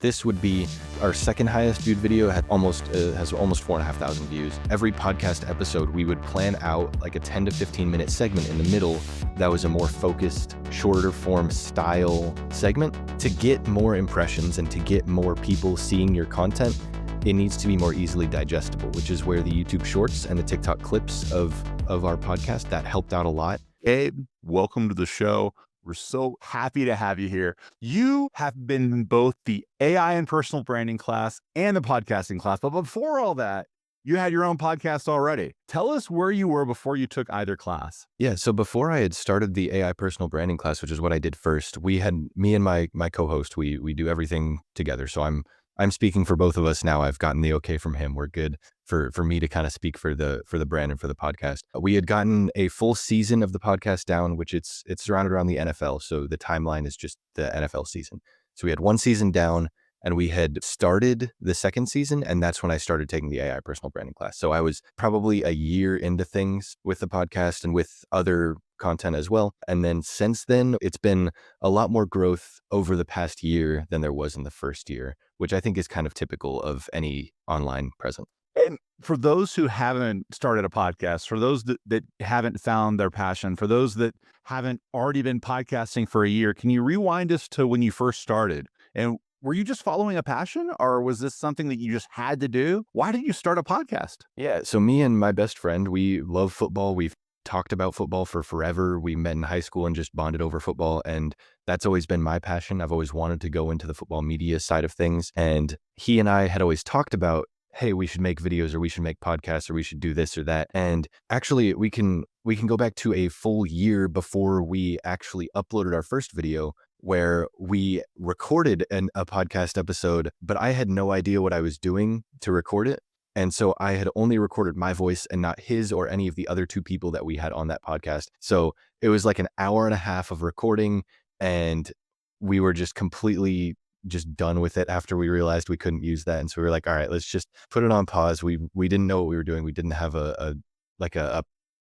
This would be our second highest viewed video, has almost 4,500 views. Every podcast episode, we would plan out like a 10 to 15 minute segment in the middle that was a more focused, shorter form style segment. To get more impressions and to get more people seeing your content, it needs to be more easily digestible, which is where the YouTube Shorts and the TikTok clips of our podcast, that helped out a lot. Gabe, welcome to the show. We're so happy to have you here. You have been in both the AI and personal branding class and the podcasting class. But before all that, you had your own podcast already. Tell us where you were before you took either class. Yeah, so before I had started the AI personal branding class, which is what I did first, we had me and my co-host, we do everything together. So I'm speaking for both of us now. I've gotten the okay from him. We're good for me to kind of speak for the brand and for the podcast. We had gotten a full season of the podcast down, which it's surrounded around the NFL. So the timeline is just the NFL season. So we had one season down and we had started the second season. And that's when I started taking the AI personal branding class. So I was probably a year into things with the podcast and with other content as well. And then since then, it's been a lot more growth over the past year than there was in the first year, which I think is kind of typical of any online presence. And for those who haven't started a podcast, for those that haven't found their passion, for those that haven't already been podcasting for a year, can you rewind us to when you first started? And were you just following a passion, or was this something that you just had to do? Why did you start a podcast? Yeah, so me and my best friend, we love football. We've talked about football for forever. We met in high school and just bonded over football. And that's always been my passion. I've always wanted to go into the football media side of things. And he and I had always talked about, hey, we should make videos, or we should make podcasts, or we should do this or that. And actually we can go back to a full year before we actually uploaded our first video, where we recorded a podcast episode, but I had no idea what I was doing to record it. And so I had only recorded my voice and not his or any of the other two people that we had on that podcast. So it was like an hour and a half of recording, and we were just completely just done with it after we realized we couldn't use that. And so we were like, all right, let's just put it on pause. We didn't know what we were doing. We didn't have a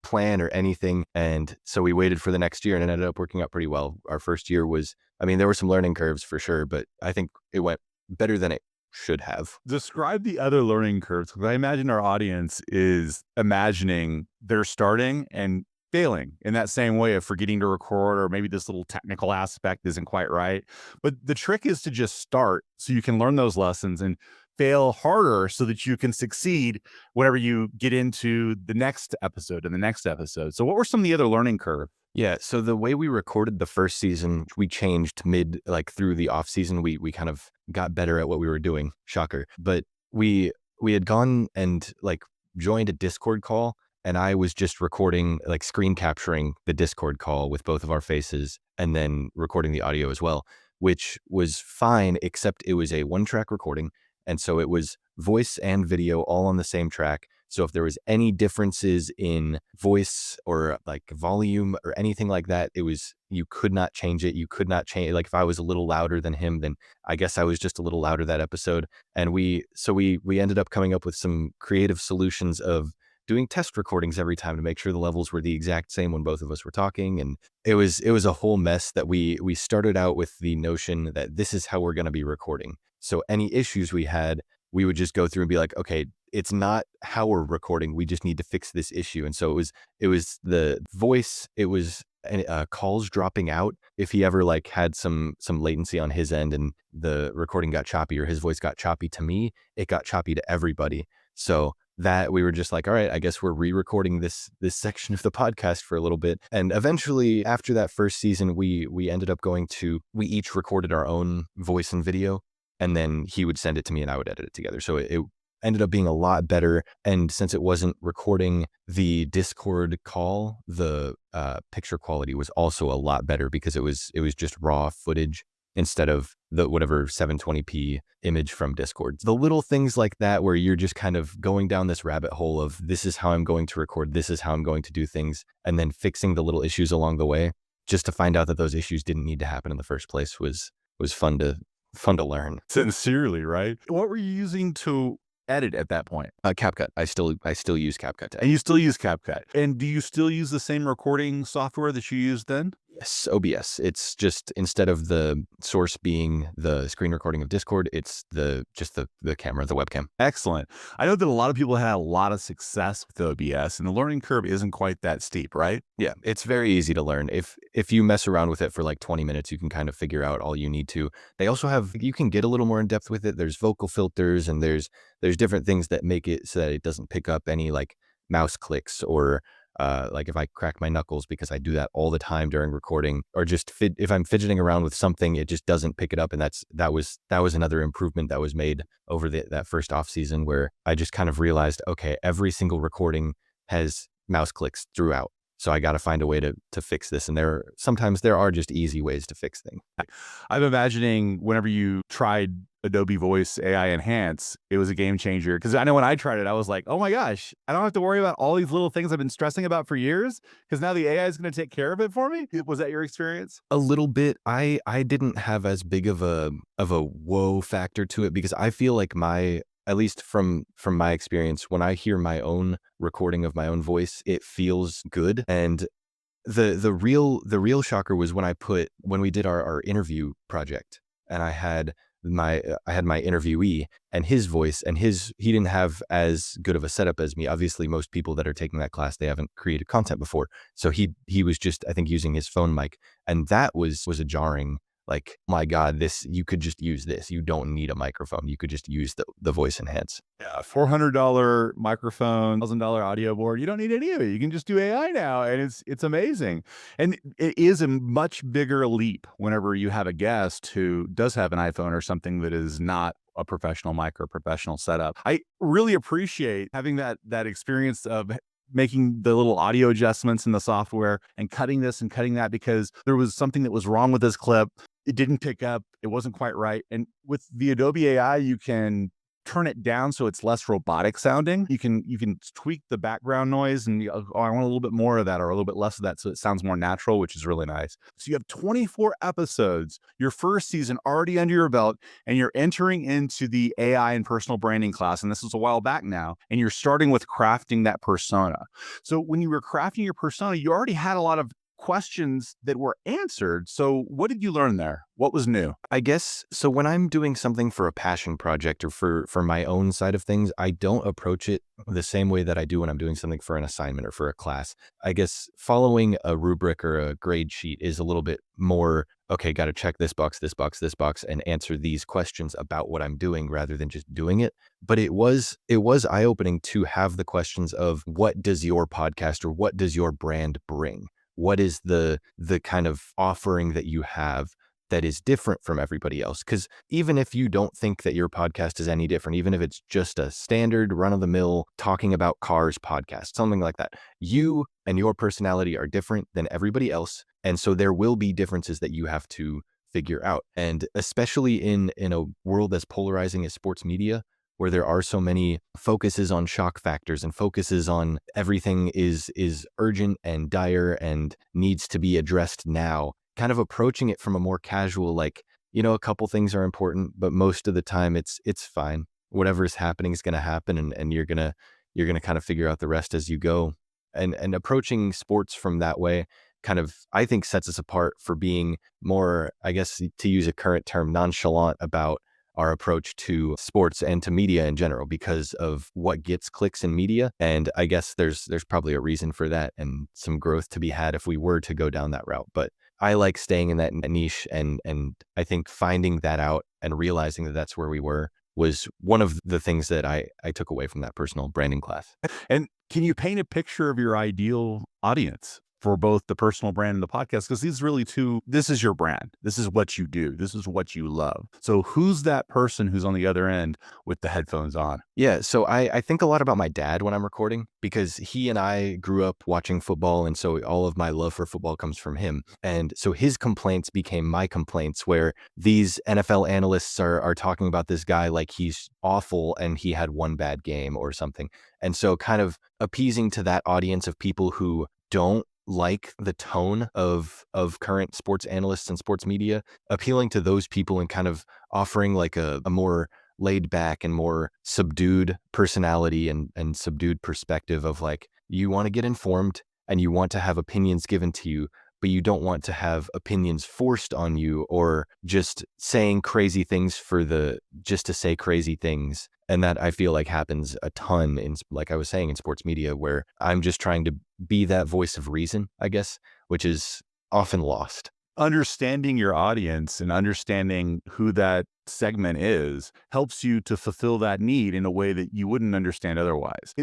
plan or anything. And so we waited for the next year, and it ended up working out pretty well. Our first year was, there were some learning curves for sure, but I think it went better than it should have. Describe the other learning curves, because I imagine our audience is imagining they're starting and failing in that same way of forgetting to record, or maybe this little technical aspect isn't quite right. But the trick is to just start so you can learn those lessons and fail harder so that you can succeed whenever you get into the next episode and the next episode. So what were some of the other learning curves? Yeah, so the way we recorded the first season, we changed through the off season. We kind of got better at what we were doing. Shocker. But we had gone and joined a Discord call, and I was just recording, screen capturing the Discord call with both of our faces and then recording the audio as well, which was fine, except it was a one-track recording. And so it was voice and video all on the same track. So if there was any differences in voice or volume or anything like that, you could not change it. You could not change, if I was a little louder than him, then I guess I was just a little louder that episode. And we ended up coming up with some creative solutions of doing test recordings every time to make sure the levels were the exact same when both of us were talking. And it was a whole mess that we started out with the notion that this is how we're going to be recording. So any issues we had, we would just go through and be like, okay, it's not how we're recording. We just need to fix this issue. And so it was the voice. It was calls dropping out. If he ever had some latency on his end and the recording got choppy, or his voice got choppy to me, it got choppy to everybody. So that we were just like, all right, I guess we're re-recording this section of the podcast for a little bit. And eventually, after that first season, we ended up we each recorded our own voice and video, and then he would send it to me and I would edit it together. So it ended up being a lot better. And since it wasn't recording the Discord call, the picture quality was also a lot better, because it was just raw footage instead of the whatever 720p image from Discord. The little things like that, where you're just kind of going down this rabbit hole of, this is how I'm going to record, this is how I'm going to do things, and then fixing the little issues along the way, just to find out that those issues didn't need to happen in the first place, was fun to learn. Sincerely, right? What were you using to edit at that point? CapCut. I still use CapCut. And you still use CapCut. And do you still use the same recording software that you used then? Yes, OBS. It's just instead of the source being the screen recording of Discord, it's the camera, the webcam. Excellent. I know that a lot of people had a lot of success with OBS, and the learning curve isn't quite that steep, right? Yeah, it's very easy to learn. If you mess around with it for like 20 minutes, you can kind of figure out all you need to. They also have you can get a little more in depth with it. There's vocal filters and there's different things that make it so that it doesn't pick up any like mouse clicks or like if I crack my knuckles because I do that all the time during recording, or just if I'm fidgeting around with something, it just doesn't pick it up. And that was another improvement that was made over that first off season where I just kind of realized, okay, every single recording has mouse clicks throughout. So I got to find a way to fix this. And sometimes there are just easy ways to fix things. I'm imagining whenever you tried Adobe Voice AI Enhance, it was a game changer. Because I know when I tried it, I was like, oh my gosh, I don't have to worry about all these little things I've been stressing about for years because now the AI is going to take care of it for me. Was that your experience? A little bit. I didn't have as big of a whoa factor to it because I feel like at least from my experience, when I hear my own recording of my own voice, it feels good. And the real shocker was when we did our interview project, and I had my interviewee and his voice, and he didn't have as good of a setup as me. Obviously, most people that are taking that class, they haven't created content before, so he was just, I think, using his phone mic, and that was a jarring. Like, my God, you could just use this. You don't need a microphone. You could just use the voice enhance. Yeah, $400 microphone, $1,000 audio board. You don't need any of it. You can just do AI now, and it's amazing. And it is a much bigger leap whenever you have a guest who does have an iPhone or something that is not a professional mic or professional setup. I really appreciate having that experience of making the little audio adjustments in the software and cutting this and cutting that because there was something that was wrong with this clip. It didn't pick up. It wasn't quite right. And with the Adobe AI, you can turn it down so it's less robotic sounding. You can tweak the background noise and oh, I want a little bit more of that or a little bit less of that so it sounds more natural, which is really nice. So you have 24 episodes, your first season already under your belt, and you're entering into the AI and personal branding class. And this is a while back now. And you're starting with crafting that persona. So when you were crafting your persona, you already had a lot of questions that were answered. So what did you learn there? What was new? I guess so. When I'm doing something for a passion project or for my own side of things, I don't approach it the same way that I do when I'm doing something for an assignment or for a class. I guess following a rubric or a grade sheet is a little bit more, okay, got to check this box, this box, this box, and answer these questions about what I'm doing rather than just doing it. But it was eye-opening to have the questions of what does your podcast or what does your brand bring? What is the kind of offering that you have that is different from everybody else? Because even if you don't think that your podcast is any different, even if it's just a standard run-of-the-mill talking about cars podcast, something like that, you and your personality are different than everybody else. And so there will be differences that you have to figure out. And especially in a world as polarizing as sports media, where there are so many focuses on shock factors and focuses on everything is urgent and dire and needs to be addressed now, kind of approaching it from a more casual, like, a couple things are important, but most of the time it's fine. Whatever is happening is going to happen, and you're going to kind of figure out the rest as you go. And approaching sports from that way kind of, I think, sets us apart for being more, I guess, to use a current term, nonchalant about our approach to sports and to media in general because of what gets clicks in media. And I guess there's probably a reason for that and some growth to be had if we were to go down that route. But I like staying in that niche, and I think finding that out and realizing that that's where we were was one of the things that I took away from that personal branding class. And can you paint a picture of your ideal audience for both the personal brand and the podcast? Because this is your brand. This is what you do. This is what you love. So who's that person who's on the other end with the headphones on? Yeah, so I think a lot about my dad when I'm recording because he and I grew up watching football, and so all of my love for football comes from him. And so his complaints became my complaints, where these NFL analysts are talking about this guy like he's awful and he had one bad game or something. And so kind of appeasing to that audience of people who don't like the tone of current sports analysts and sports media, appealing to those people and kind of offering like a more laid back and more subdued personality and subdued perspective of like, you want to get informed and you want to have opinions given to you, but you don't want to have opinions forced on you or just saying crazy things just to say crazy things. And that I feel like happens a ton in, like I was saying, in sports media, where I'm just trying to be that voice of reason, I guess, which is often lost. Understanding your audience and understanding who that segment is helps you to fulfill that need in a way that you wouldn't understand otherwise.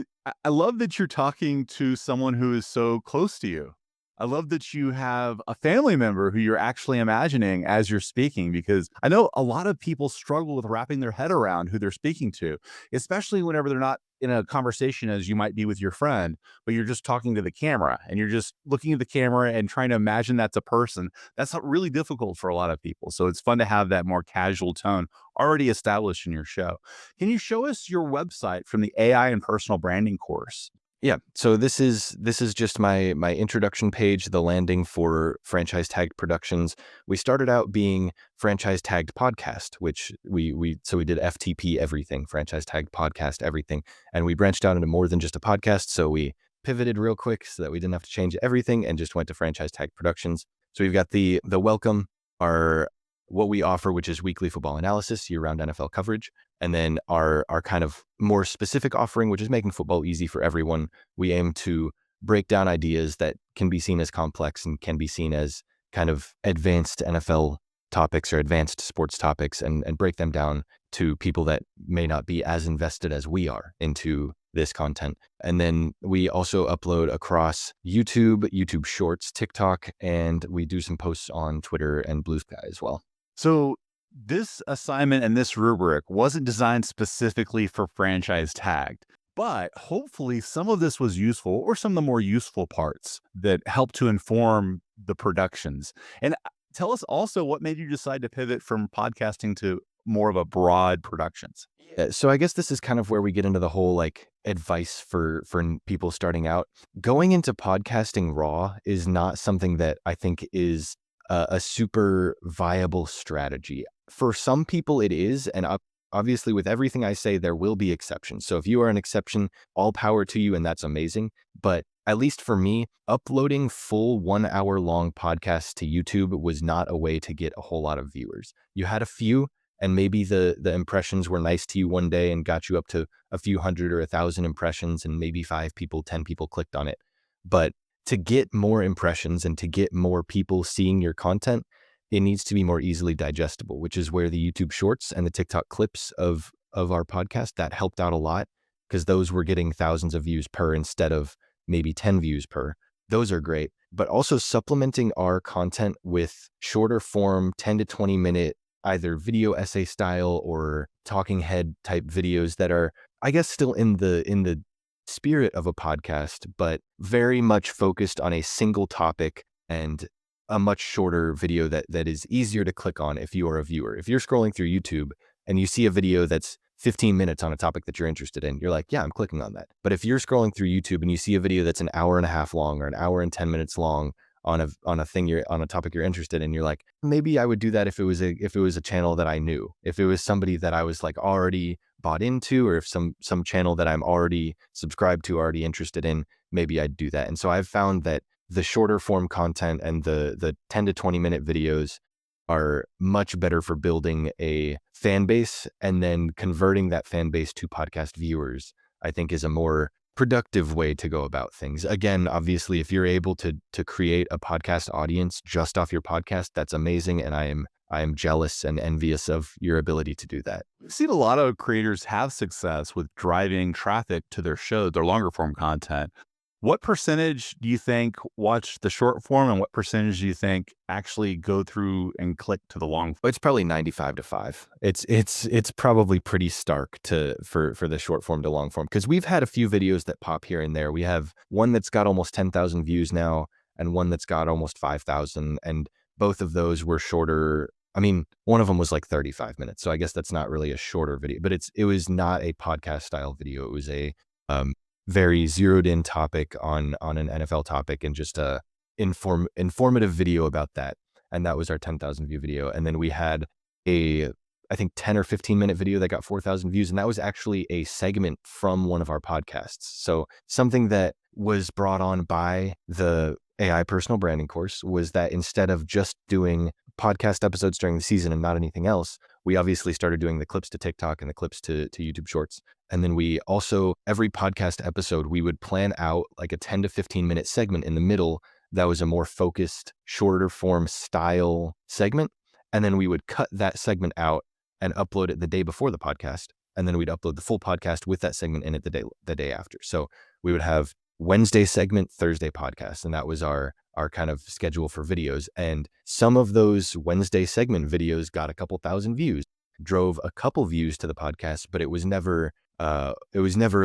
I love that you're talking to someone who is so close to you. I love that you have a family member who you're actually imagining as you're speaking, because I know a lot of people struggle with wrapping their head around who they're speaking to, especially whenever they're not in a conversation as you might be with your friend, but you're just talking to the camera and you're just looking at the camera and trying to imagine that's a person. That's not really difficult for a lot of people. So it's fun to have that more casual tone already established in your show. Can you show us your website from the AI and personal branding course? Yeah. So this is just my introduction page, the landing for Franchise Tagged Productions. We started out being Franchise Tagged Podcast, which we did FTP everything, Franchise Tagged Podcast everything, and we branched out into more than just a podcast. So we pivoted real quick so that we didn't have to change everything and just went to Franchise Tagged Productions. So we've got the welcome, our what we offer, which is weekly football analysis, year-round NFL coverage. And then our kind of more specific offering, which is making football easy for everyone. We aim to break down ideas that can be seen as complex and can be seen as kind of advanced NFL topics or advanced sports topics, and break them down to people that may not be as invested as we are into this content. And then we also upload across YouTube Shorts, TikTok, and we do some posts on Twitter and Blue Sky as well. So this assignment and this rubric wasn't designed specifically for Franchise Tagged, but hopefully some of this was useful, or some of the more useful parts that help to inform the productions. And tell us also what made you decide to pivot from podcasting to more of a broad productions. Yeah, so I guess this is kind of where we get into the whole like advice for people starting out. Going into podcasting raw is not something that I think is a super viable strategy. For some people it is, and obviously with everything I say, there will be exceptions. So if you are an exception, all power to you, and that's amazing. But at least for me, uploading full 1 hour long podcasts to YouTube was not a way to get a whole lot of viewers. You had a few, and maybe the impressions were nice to you one day and got you up to a few hundred or 1,000 impressions, and maybe 5 people, 10 people clicked on it. But to get more impressions and to get more people seeing your content, it needs to be more easily digestible, which is where the YouTube Shorts and the TikTok clips of our podcast, that helped out a lot, because those were getting thousands of views per instead of maybe 10 views per. Those are great. But also supplementing our content with shorter form, 10 to 20 minute, either video essay style or talking head type videos that are, I guess, still in the spirit of a podcast, but very much focused on a single topic, and a much shorter video that is easier to click on if you are a viewer. If you're scrolling through YouTube and you see a video that's 15 minutes on a topic that you're interested in, you're like, yeah, I'm clicking on that. But if you're scrolling through YouTube and you see a video that's an hour and a half long or an hour and 10 minutes long on a topic you're interested in, you're like, maybe I would do that if it was a channel that I knew, if it was somebody that I was like already bought into, or if some channel that I'm already subscribed to, already interested in, maybe I'd do that. And so I've found that the shorter form content and the 10 to 20 minute videos are much better for building a fan base, and then converting that fan base to podcast viewers, I think, is a more productive way to go about things. Again, obviously, if you're able to create a podcast audience just off your podcast, that's amazing. And I am jealous and envious of your ability to do that. We've seen a lot of creators have success with driving traffic to their show, their longer form content. What percentage do you think watch the short form, and what percentage do you think actually go through and click to the long form? It's probably 95 to 5. It's probably pretty stark for the short form to long form, because we've had a few videos that pop here and there. We have one that's got almost 10,000 views now, and one that's got almost 5,000, and both of those were shorter. I mean, one of them was like 35 minutes, so I guess that's not really a shorter video, but it was not a podcast style video. It was a very zeroed in topic on an NFL topic, and just a informative video about that. And that was our 10,000 view video. And then we had I think 10 or 15 minute video that got 4,000 views. And that was actually a segment from one of our podcasts. So something that was brought on by the AI personal branding course was that instead of just doing podcast episodes during the season and not anything else, we obviously started doing the clips to TikTok and the clips to YouTube Shorts. And then we also, every podcast episode, we would plan out like a 10 to 15 minute segment in the middle that was a more focused, shorter form style segment. And then we would cut that segment out and upload it the day before the podcast. And then we'd upload the full podcast with that segment in it the day after. So we would have Wednesday segment, Thursday podcast. And that was our kind of schedule for videos. And some of those Wednesday segment videos got a couple thousand views, drove a couple views to the podcast, but it was never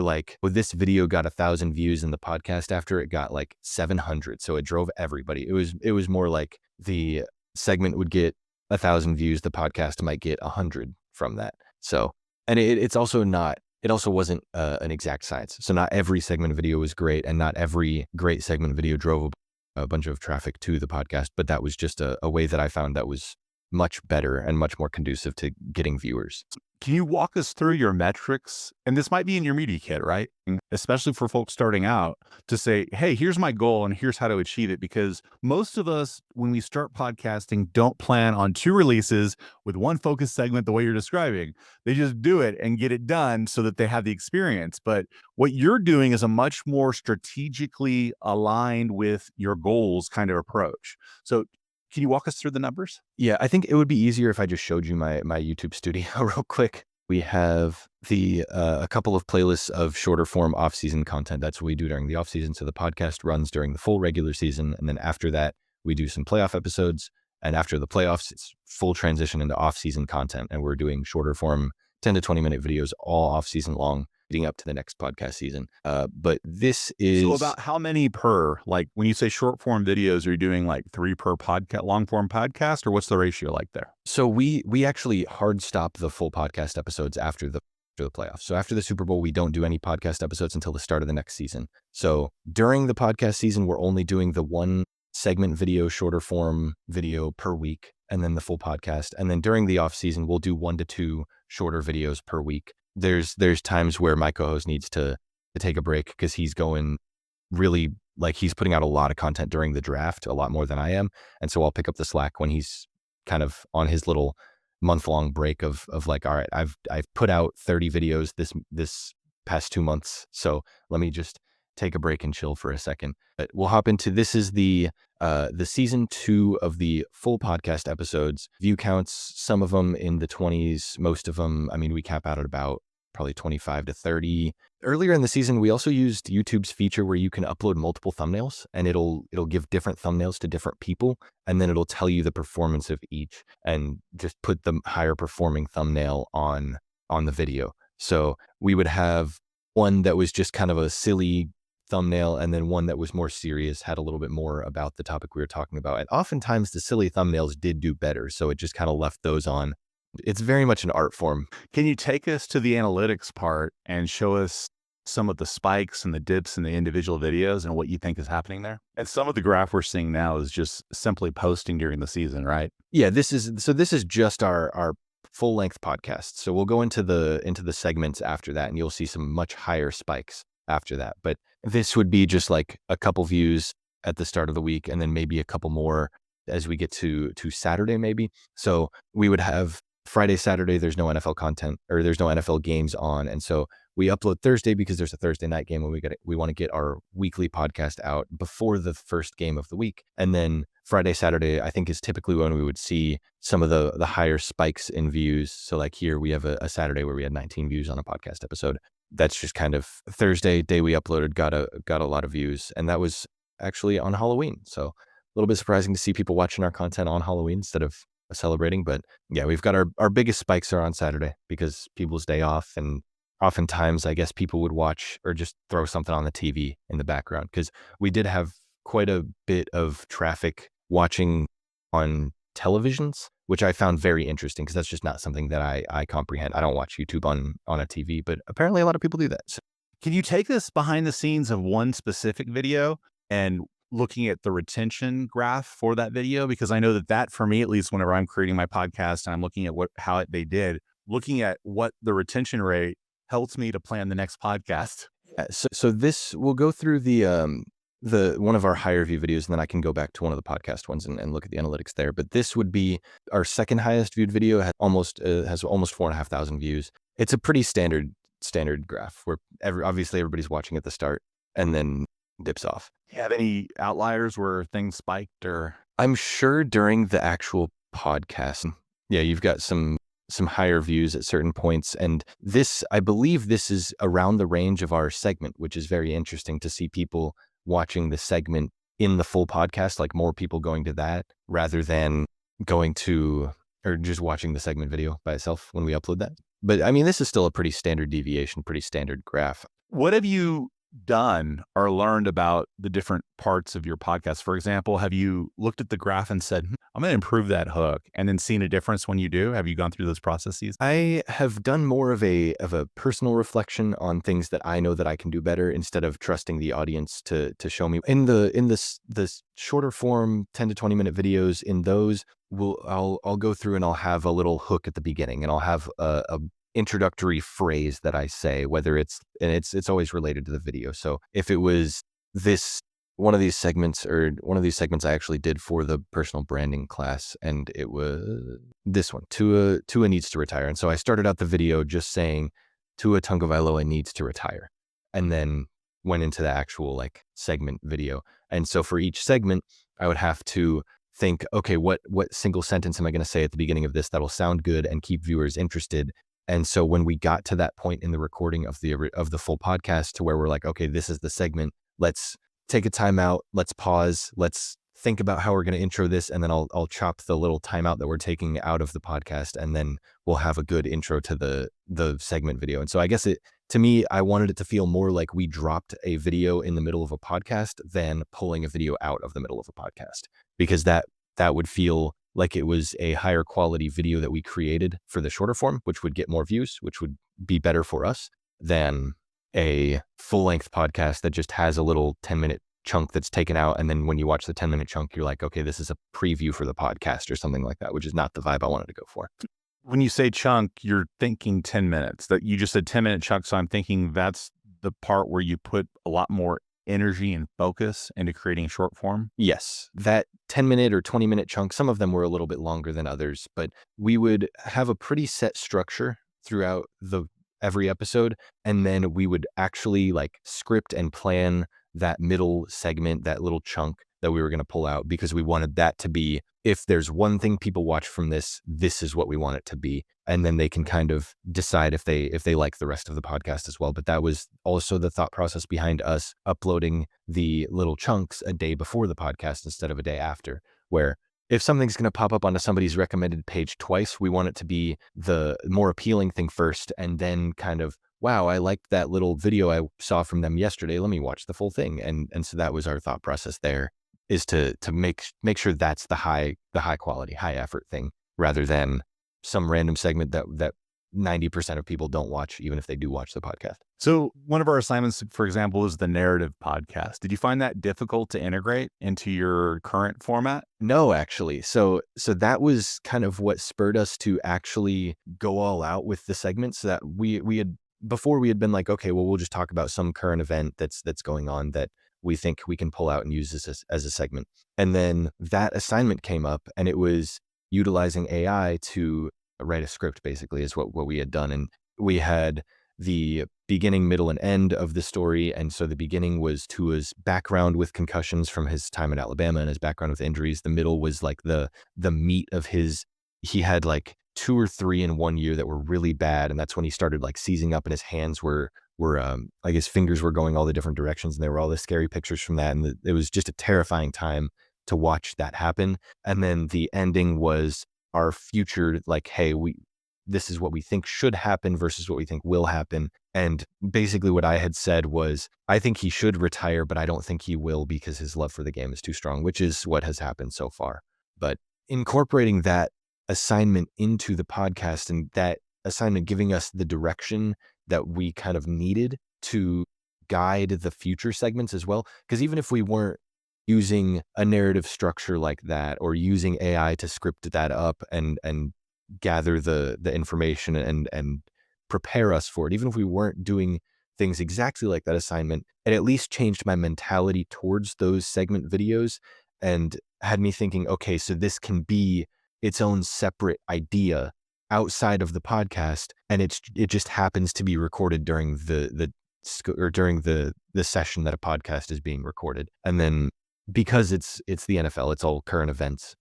like, well, this video got 1,000 views and the podcast after it got like 700. So it drove everybody. It was more like the segment would get 1,000 views. The podcast might get 100 from that. So, and it also wasn't an exact science. So not every segment video was great, and not every great segment video drove a bunch of traffic to the podcast, but that was just a way that I found that was much better and much more conducive to getting viewers. Can you walk us through your metrics? And this might be in your media kit, right? Especially for folks starting out, to say, hey, here's my goal and here's how to achieve it. Because most of us, when we start podcasting, don't plan on 2 releases with one focus segment the way you're describing. They just do it and get it done so that they have the experience. But what you're doing is a much more strategically aligned with your goals kind of approach. So can you walk us through the numbers? Yeah, I think it would be easier if I just showed you my YouTube studio real quick. We have a couple of playlists of shorter form off-season content. That's what we do during the off-season. So the podcast runs during the full regular season. And then after that, we do some playoff episodes. And after the playoffs, it's full transition into off-season content. And we're doing shorter form 10 to 20 minute videos all off-season long, leading up to the next podcast season. But this is... So about how many per, like when you say short form videos, are you doing like 3 per podcast, long form podcast, or what's the ratio like there? So we actually hard stop the full podcast episodes after the playoffs. So after the Super Bowl, we don't do any podcast episodes until the start of the next season. So during the podcast season, we're only doing the one segment video, shorter form video per week, and then the full podcast. And then during the off season, we'll do 1 to 2 shorter videos per week. There's times where my co-host needs to take a break because he's going really, like, he's putting out a lot of content during the draft, a lot more than I am. And so I'll pick up the slack when he's kind of on his little month-long break of like, all right, I've put out 30 videos this past 2 months. So let me just take a break and chill for a second. But we'll hop into, this is the season 2 of the full podcast episodes. View counts, some of them in the 20s, most of them, I mean, we cap out at about probably 25 to 30. Earlier in the season, we also used YouTube's feature where you can upload multiple thumbnails, and it'll give different thumbnails to different people, and then it'll tell you the performance of each and just put the higher performing thumbnail on the video. So we would have one that was just kind of a silly thumbnail, and then one that was more serious, had a little bit more about the topic we were talking about. And oftentimes the silly thumbnails did do better, so it just kind of left those on. It's very much an art form. Can you take us to the analytics part and show us some of the spikes and the dips in the individual videos and what you think is happening there? And some of the graph we're seeing now is just simply posting during the season, right? Yeah, this is just our full length podcast. So we'll go into the segments after that, and you'll see some much higher spikes after that. But this would be just like a couple views at the start of the week, and then maybe a couple more as we get to Saturday, maybe. So we would have Friday, Saturday, there's no NFL content, or there's no NFL games on. And so we upload Thursday because there's a Thursday night game, and we want to get our weekly podcast out before the first game of the week. And then Friday, Saturday, I think, is typically when we would see some of the higher spikes in views. So like here we have a Saturday where we had 19 views on a podcast episode. That's just kind of Thursday day we uploaded, got a lot of views. And that was actually on Halloween. So a little bit surprising to see people watching our content on Halloween instead of celebrating. But yeah, we've got our biggest spikes are on Saturday because people's day off, and oftentimes I guess people would watch or just throw something on the TV in the background, because we did have quite a bit of traffic watching on televisions, which I found very interesting because that's just not something that I comprehend. I don't watch YouTube on a TV, but apparently a lot of people do that. So, can you take us behind the scenes of one specific video and looking at the retention graph for that video? Because I know that for me, at least whenever I'm creating my podcast and I'm looking at how they did, looking at what the retention rate helps me to plan the next podcast. so this, we'll go through the one of our higher view videos, and then I can go back to one of the podcast ones and look at the analytics there. But this would be our second highest viewed video, has almost 4,500 views. It's a pretty standard graph where obviously everybody's watching at the start and then dips off. Do you have any outliers where things spiked or? I'm sure during the actual podcast, yeah, you've got some higher views at certain points. And this, I believe this is around the range of our segment, which is very interesting to see people watching the segment in the full podcast, like more people going to that rather than going to, or just watching the segment video by itself when we upload that. But I mean, this is still a pretty standard deviation, pretty standard graph. What have you done or learned about the different parts of your podcast? For example, have you looked at the graph and said, I'm going to improve that hook, and then seen a difference when you do? Have you gone through those processes? I have done more of a personal reflection on things that I know that I can do better instead of trusting the audience to show me. In the shorter form 10 to 20 minute videos, in those I'll go through and I'll have a little hook at the beginning, and I'll have a introductory phrase that I say, whether it's always related to the video. So if it was one of these segments I actually did for the personal branding class, and it was this one, Tua needs to retire. And so I started out the video just saying Tua Tagovailoa needs to retire, and then went into the actual like segment video. And so for each segment, I would have to think, okay, what single sentence am I going to say at the beginning of this that'll sound good and keep viewers interested? And so when we got to that point in the recording of the full podcast to where we're like, okay, this is the segment, let's take a time out, let's pause, let's think about how we're going to intro this, and then I'll chop the little timeout that we're taking out of the podcast, and then we'll have a good intro to the segment video. And so I guess to me, I wanted it to feel more like we dropped a video in the middle of a podcast than pulling a video out of the middle of a podcast, because that would feel like it was a higher quality video that we created for the shorter form, which would get more views, which would be better for us than a full length podcast that just has a little 10-minute chunk that's taken out. And then when you watch the 10-minute chunk, you're like, okay, this is a preview for the podcast or something like that, which is not the vibe I wanted to go for. When you say chunk, you're thinking 10 minutes. That you just said 10-minute chunk. So I'm thinking that's the part where you put a lot more energy and focus into creating short form. Yes, that 10-minute or 20-minute chunk, some of them were a little bit longer than others, but we would have a pretty set structure throughout every episode. And then we would actually like script and plan that middle segment, that little chunk that we were going to pull out, because we wanted that to be, if there's one thing people watch from this is what we want it to be. And then they can kind of decide if they like the rest of the podcast as well. But that was also the thought process behind us uploading the little chunks a day before the podcast instead of a day after, where if something's going to pop up onto somebody's recommended page twice, we want it to be the more appealing thing first, and then kind of, wow, I liked that little video I saw from them yesterday, let me watch the full thing. And so that was our thought process there, is to make sure that's the high quality, high effort thing, rather than some random segment that 90% of people don't watch, even if they do watch the podcast. So one of our assignments, for example, is the narrative podcast. Did you find that difficult to integrate into your current format? No, actually. So that was kind of what spurred us to actually go all out with the segments. So that we had been like, okay, well, we'll just talk about some current event that's going on that we think we can pull out and use this as a segment. And then that assignment came up, and it was utilizing AI to write a script, basically, is what we had done. And we had the beginning, middle, and end of the story. And so the beginning was Tua's background with concussions from his time at Alabama and his background with injuries. The middle was like the meat of he had like 2 or 3 in one year that were really bad. And that's when he started like seizing up, and his hands were like his fingers were going all the different directions, and there were all the scary pictures from that. And it was just a terrifying time to watch that happen. And then the ending was our future, like, hey, this is what we think should happen versus what we think will happen. And basically what I had said was, I think he should retire, but I don't think he will, because his love for the game is too strong, which is what has happened so far. But incorporating that assignment into the podcast, and that assignment giving us the direction that we kind of needed to guide the future segments as well. Because even if we weren't using a narrative structure like that, or using AI to script that up and gather the information and prepare us for it, even if we weren't doing things exactly like that assignment, it at least changed my mentality towards those segment videos and had me thinking, okay, so this can be its own separate idea outside of the podcast, and it just happens to be recorded during or during the session that a podcast is being recorded. And then because it's the NFL, it's all current events,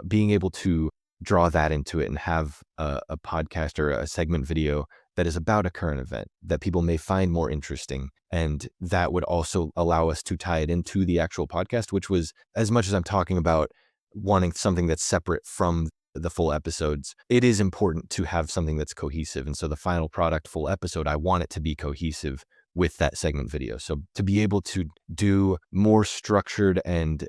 being able to draw that into it and have a podcast or a segment video that is about a current event that people may find more interesting. And that would also allow us to tie it into the actual podcast, which was, as much as I'm talking about wanting something that's separate from the full episodes, it is important to have something that's cohesive. And so the final product, full episode, I want it to be cohesive with that segment video. So to be able to do more structured and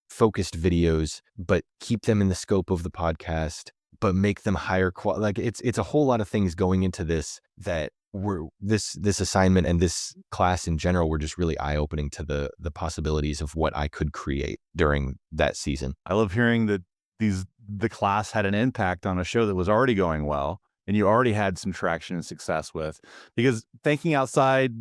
focused videos, but keep them in the scope of the podcast, but make them higher quality. Like it's a whole lot of things going into this that were this assignment and this class in general were just really eye-opening to the possibilities of what I could create during that season. I love hearing that the class had an impact on a show that was already going well and you already had some traction and success with, because thinking outside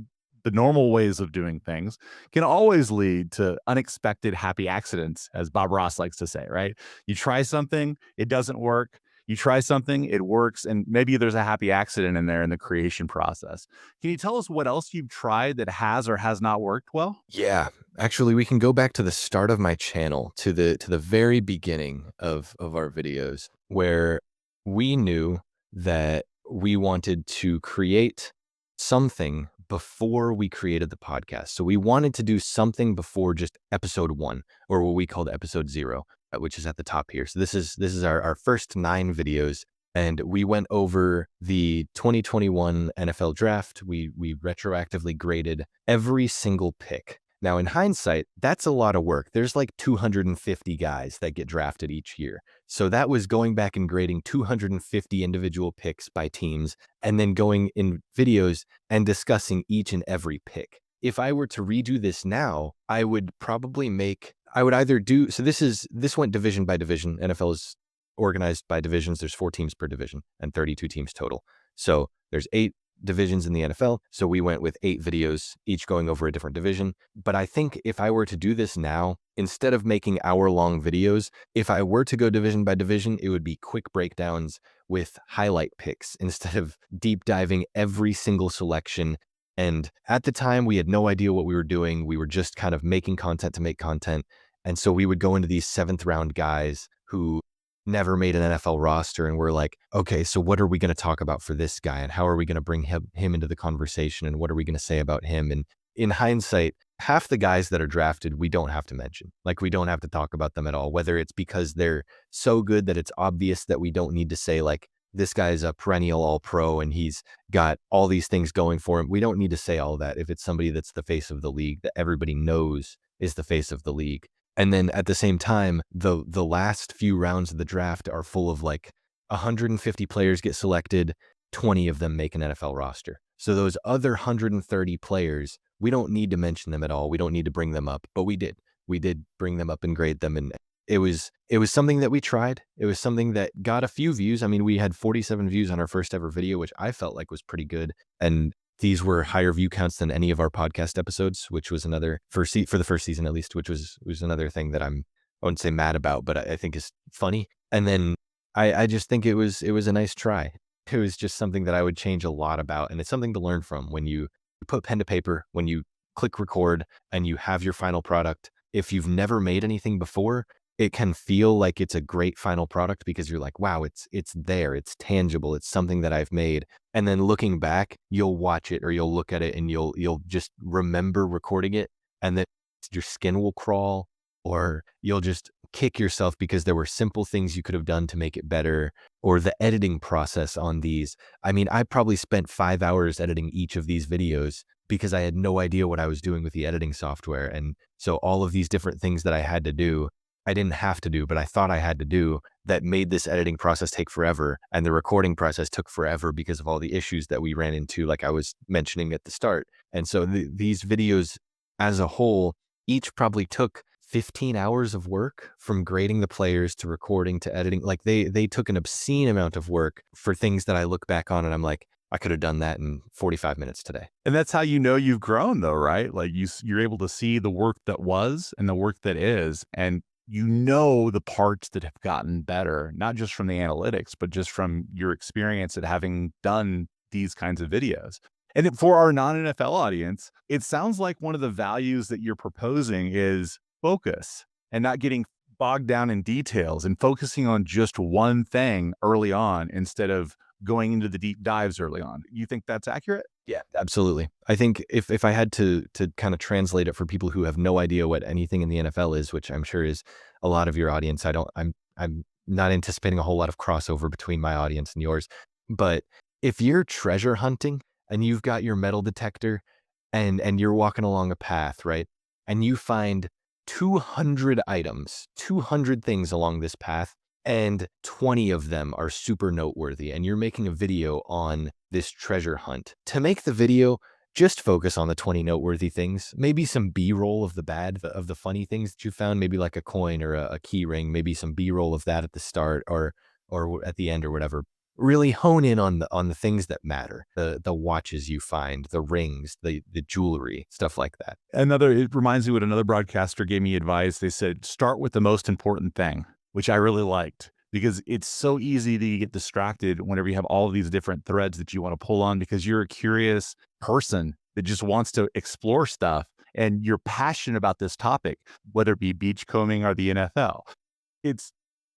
the normal ways of doing things can always lead to unexpected happy accidents, as Bob Ross likes to say, right? You try something, it doesn't work. You try something, it works, and maybe there's a happy accident in there in the creation process. Can you tell us what else you've tried that has or has not worked well? Yeah, actually, we can go back to the start of my channel, to the very beginning of our videos, where we knew that we wanted to create something before we created the podcast. So we wanted to do something before just episode 1, or what we called episode 0, which is at the top here. So this is our first 9 videos. And we went over the 2021 NFL draft. We retroactively graded every single pick. Now, in hindsight, that's a lot of work. There's like 250 guys that get drafted each year. So that was going back and grading 250 individual picks by teams, and then going in videos and discussing each and every pick. If I were to redo this now, I would either do, so this went division by division. NFL is organized by divisions. There's 4 teams per division and 32 teams total. So there's 8 divisions in the NFL. So we went with 8 videos, each going over a different division. But I think if I were to do this now, instead of making hour-long videos, if I were to go division by division, it would be quick breakdowns with highlight picks instead of deep diving every single selection. And at the time, we had no idea what we were doing. We were just kind of making content to make content. And so we would go into these 7th round guys who never made an NFL roster, and we're like, okay, so what are we going to talk about for this guy, and how are we going to bring him into the conversation, and what are we going to say about him? And in hindsight, half the guys that are drafted, we don't have to mention. Like, we don't have to talk about them at all, whether it's because they're so good that it's obvious that we don't need to say, like, this guy's a perennial all-pro and he's got all these things going for him. We don't need to say all that if it's somebody that's the face of the league, that everybody knows is the face of the league. And then at the same time, the last few rounds of the draft are full of like 150 players get selected, 20 of them make an NFL roster. So those other 130 players, we don't need to mention them at all. We don't need to bring them up, but we did. We did bring them up and grade them. And it was something that we tried. It was something that got a few views. I mean, we had 47 views on our first ever video, which I felt like was pretty good. And these were higher view counts than any of our podcast episodes, which was another for the first season, at least, which was another thing that I wouldn't say mad about, but I think is funny. And then I just think it was a nice try. It was just something that I would change a lot about. And it's something to learn from when you put pen to paper, when you click record and you have your final product. If you've never made anything before, it can feel like it's a great final product because you're like, wow, it's there, it's tangible, it's something that I've made. And then looking back, you'll watch it or you'll look at it and you'll just remember recording it, and then your skin will crawl, or you'll just kick yourself because there were simple things you could have done to make it better, or the editing process on these. I mean, I probably spent 5 hours editing each of these videos because I had no idea what I was doing with the editing software. And so all of these different things that I had to do, I didn't have to do, but I thought I had to do, that made this editing process take forever. And the recording process took forever because of all the issues that we ran into, like I was mentioning at the start. And so these videos as a whole, each probably took 15 hours of work, from grading the players to recording to editing. Like they took an obscene amount of work for things that I look back on and I'm like, I could have done that in 45 minutes today. And that's how you know you've grown though, right? Like you're able to see the work that was and the work that is, and you know the parts that have gotten better, not just from the analytics, but just from your experience at having done these kinds of videos. For our non-NFL audience, it sounds like one of the values that you're proposing is focus and not getting bogged down in details and focusing on just one thing early on instead of going into the deep dives early on. You think that's accurate? Yeah, absolutely. I think if I had to kind of translate it for people who have no idea what anything in the NFL is, which I'm sure is a lot of your audience, I'm not anticipating a whole lot of crossover between my audience and yours. But if you're treasure hunting and you've got your metal detector and you're walking along a path, right? And you find 200 items, 200 things along this path, and 20 of them are super noteworthy, and you're making a video on this treasure hunt. To make the video, just focus on the 20 noteworthy things, maybe some B-roll of the bad, of the funny things that you found, maybe like a coin or a key ring, maybe some B-roll of that at the start or at the end or whatever. Really hone in on the things that matter, the watches you find, the rings, the jewelry, stuff like that. It reminds me what another broadcaster gave me advice. They said, start with the most important thing, which I really liked because it's so easy to get distracted whenever you have all of these different threads that you want to pull on because you're a curious person that just wants to explore stuff and you're passionate about this topic, whether it be beachcombing or the NFL. It's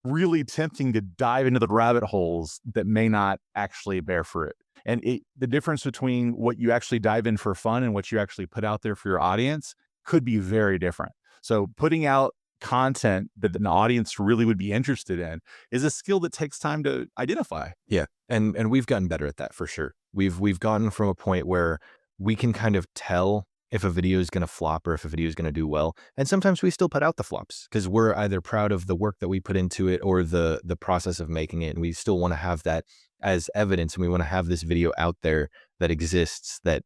really tempting to dive into the rabbit holes that may not actually bear fruit. And the difference between what you actually dive in for fun and what you actually put out there for your audience could be very different. So putting out content that an audience really would be interested in is a skill that takes time to identify. Yeah. And we've gotten better at that for sure. We've gotten from a point where we can kind of tell if a video is going to flop or if a video is going to do well. And sometimes we still put out the flops because we're either proud of the work that we put into it or the process of making it. And we still want to have that as evidence. And we want to have this video out there that exists that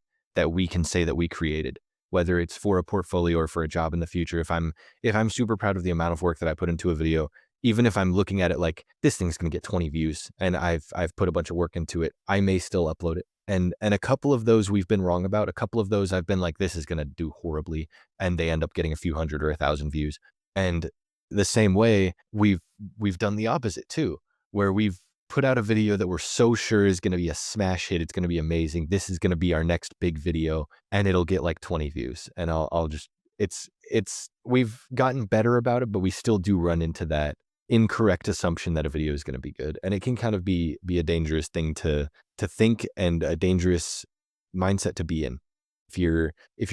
we can say that we created, whether it's for a portfolio or for a job in the future. If I'm super proud of the amount of work that I put into a video, even if I'm looking at it like this thing's going to get 20 views and I've put a bunch of work into it, I may still upload it. And a couple of those we've been wrong about. A couple of those I've been like, this is going to do horribly. And they end up getting a few hundred or 1,000 views. And the same way we've done the opposite too, where we've put out a video that we're so sure is going to be a smash hit. It's going to be amazing. This is going to be our next big video and it'll get like 20 views. And I'll just, we've gotten better about it, but we still do run into that incorrect assumption that a video is going to be good. And it can kind of be a dangerous thing to think and a dangerous mindset to be in. If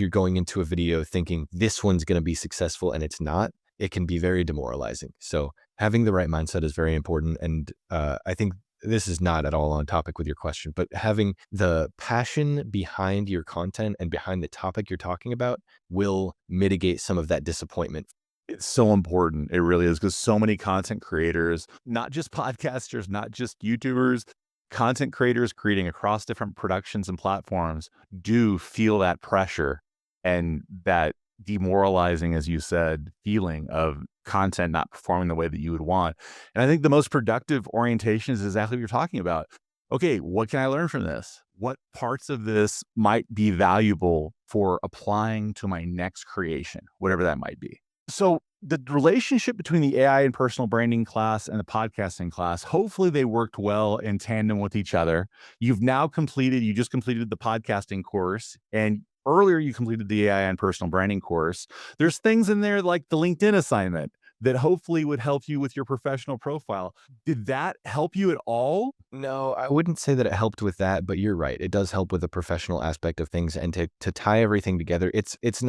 you're going into a video thinking this one's going to be successful and it's not, it can be very demoralizing. So having the right mindset is very important. And I think this is not at all on topic with your question, but having the passion behind your content and behind the topic you're talking about will mitigate some of that disappointment. It's so important. It really is because so many content creators, not just podcasters, not just YouTubers, content creators creating across different productions and platforms do feel that pressure and that demoralizing, as you said, feeling of content not performing the way that you would want. And I think the most productive orientation is exactly what you're talking about. Okay, what can I learn from this? What parts of this might be valuable for applying to my next creation, whatever that might be? So the relationship between the AI and personal branding class and the podcasting class, hopefully they worked well in tandem with each other. You just completed the podcasting course, and earlier you completed the AI and personal branding course. There's things in there like the LinkedIn assignment that hopefully would help you with your professional profile. Did that help you at all? No, I wouldn't say that it helped with that, but you're right. It does help with the professional aspect of things and to tie everything together. It's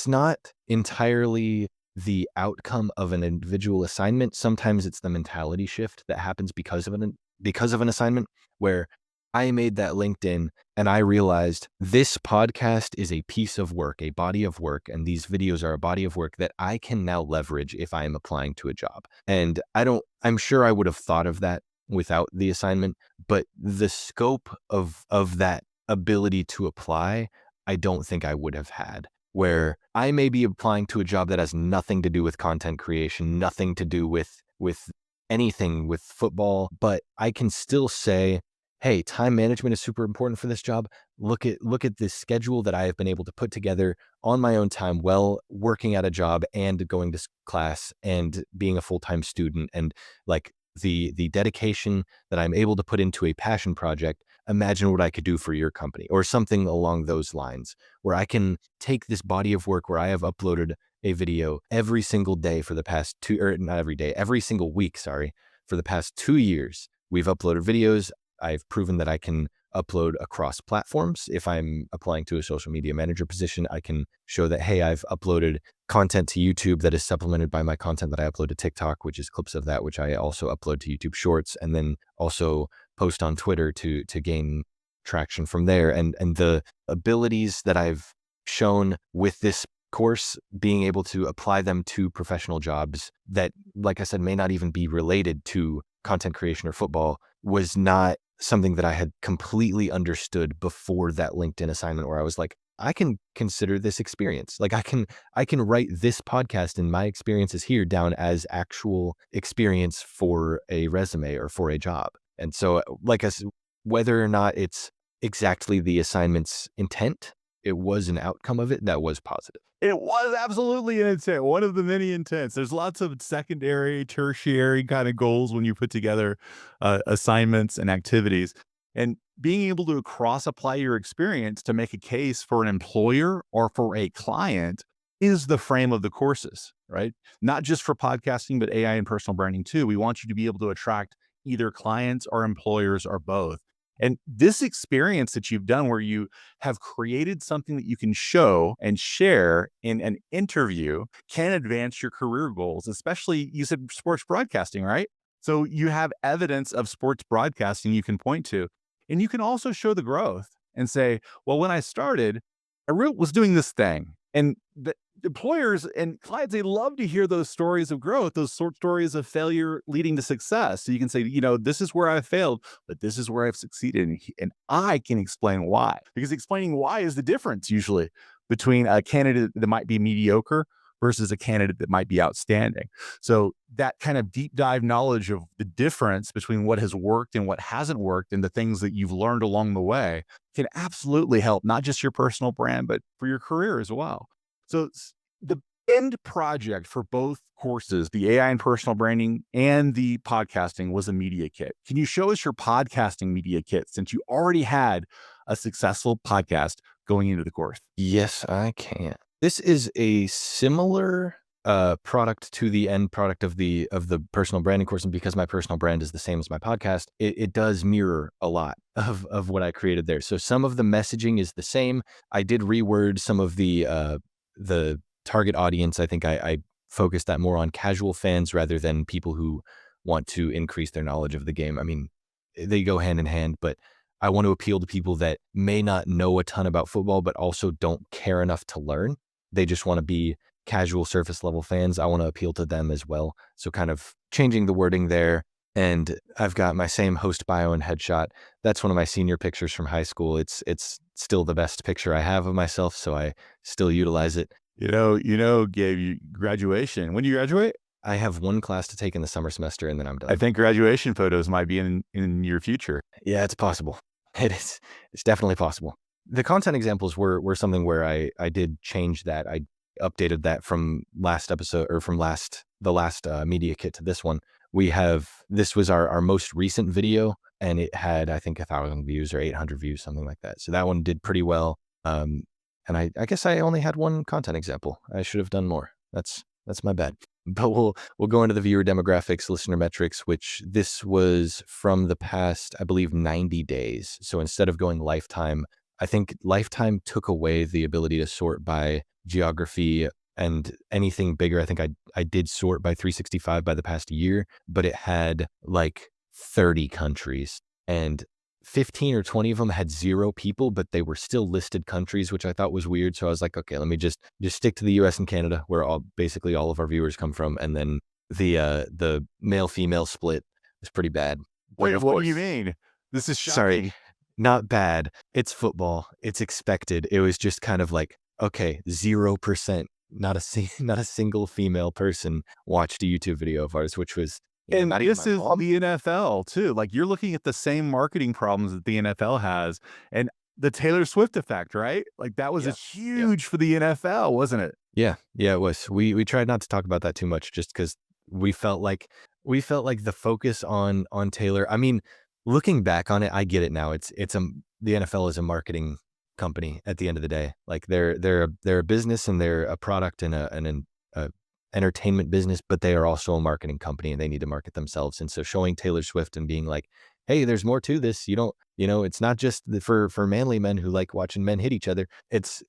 not entirely the outcome of an individual assignment. Sometimes it's the mentality shift that happens because of an assignment where I made that LinkedIn and I realized this podcast is a piece of work, a body of work, and these videos are a body of work that I can now leverage if I am applying to a job. And I'm sure I would have thought of that without the assignment, but the scope of that ability to apply, I don't think I would have had. Where I may be applying to a job that has nothing to do with content creation, nothing to do with anything with football, but I can still say, hey, time management is super important for this job. Look at this schedule that I have been able to put together on my own time while working at a job and going to class and being a full-time student, and like the dedication that I'm able to put into a passion project. Imagine what I could do for your company, or something along those lines, where I can take this body of work where I have uploaded a video every single day for the past or not every day, every single week, sorry, for the past 2 years. We've uploaded videos. I've proven that I can upload across platforms. If I'm applying to a social media manager position, I can show that, hey, I've uploaded content to YouTube that is supplemented by my content that I upload to TikTok, which is clips of that, which I also upload to YouTube Shorts, and then also post on Twitter to gain traction from there. And the abilities that I've shown with this course, being able to apply them to professional jobs that, like I said, may not even be related to content creation or football, was not something that I had completely understood before that LinkedIn assignment, where I was like, I can consider this experience. Like I can write this podcast and my experiences here down as actual experience for a resume or for a job. And so, like I said, whether or not it's exactly the assignment's intent, it was an outcome of it that was positive. It was absolutely an intent, one of the many intents. There's lots of secondary, tertiary kind of goals when you put together assignments and activities. And being able to cross apply your experience to make a case for an employer or for a client is the frame of the courses, right? Not just for podcasting, but AI and personal branding too. We want you to be able to attract either clients or employers or both. And this experience that you've done where you have created something that you can show and share in an interview can advance your career goals, especially you said sports broadcasting, right? So you have evidence of sports broadcasting you can point to. And you can also show the growth and say, well, when I started, was doing this thing. And the employers and clients, they love to hear those stories of growth, those sort stories of failure leading to success. So you can say, this is where I failed, but this is where I've succeeded. And I can explain why, because explaining why is the difference usually between a candidate that might be mediocre versus a candidate that might be outstanding. So that kind of deep dive knowledge of the difference between what has worked and what hasn't worked and the things that you've learned along the way can absolutely help not just your personal brand, but for your career as well. So the end project for both courses, the AI and personal branding and the podcasting, was a media kit. Can you show us your podcasting media kit, since you already had a successful podcast going into the course? Yes, I can. This is a similar product to the end product of the personal branding course, and because my personal brand is the same as my podcast, it does mirror a lot of what I created there. So some of the messaging is the same. I did reword some of the target audience. I think I focused that more on casual fans rather than people who want to increase their knowledge of the game. I mean, they go hand in hand, but I want to appeal to people that may not know a ton about football, but also don't care enough to learn. They just want to be casual surface level fans. I want to appeal to them as well. So kind of changing the wording there. And I've got my same host bio and headshot. That's one of my senior pictures from high school. It's still the best picture I have of myself, so I still utilize it. Gabe, graduation. When do you graduate? I have one class to take in the summer semester, and then I'm done. I think graduation photos might be in your future. Yeah, it's possible. It is. It's definitely possible. The content examples were something where I did change that. I updated that from last episode, or from the last media kit to this one. This was our most recent video, and it had, I think, 1,000 views or 800 views, something like that. So that one did pretty well. And I guess I only had one content example. I should have done more. That's my bad. But we'll go into the viewer demographics, listener metrics, which this was from the past, I believe, 90 days. So instead of going lifetime, I think lifetime took away the ability to sort by geography and anything bigger. I think I did sort by 365 by the past year, but it had like 30 countries, and 15 or 20 of them had 0 people, but they were still listed countries, which I thought was weird. So I was like, okay, let me just stick to the US and Canada, where basically all of our viewers come from. And then the male female split is pretty bad. Wait, what do you mean? This is shocking. Sorry, not bad. It's football. It's expected. It was just kind of like, okay, 0%, not a single female person watched a YouTube video of ours, which was And not even this my is mom. the NFL too. Like you're looking at the same marketing problems that the NFL has and the Taylor Swift effect, right? Like that was a Yeah. Yeah. huge for the NFL, wasn't it? Yeah. Yeah, it was. We tried not to talk about that too much just because we felt like the focus on Taylor. I mean, looking back on it, I get it now. The NFL is a marketing company at the end of the day. Like they're a business and they're a product and a entertainment business, but they are also a marketing company and they need to market themselves. And so showing Taylor Swift and being like, hey, there's more to this. You don't, it's not just for manly men who like watching men hit each other.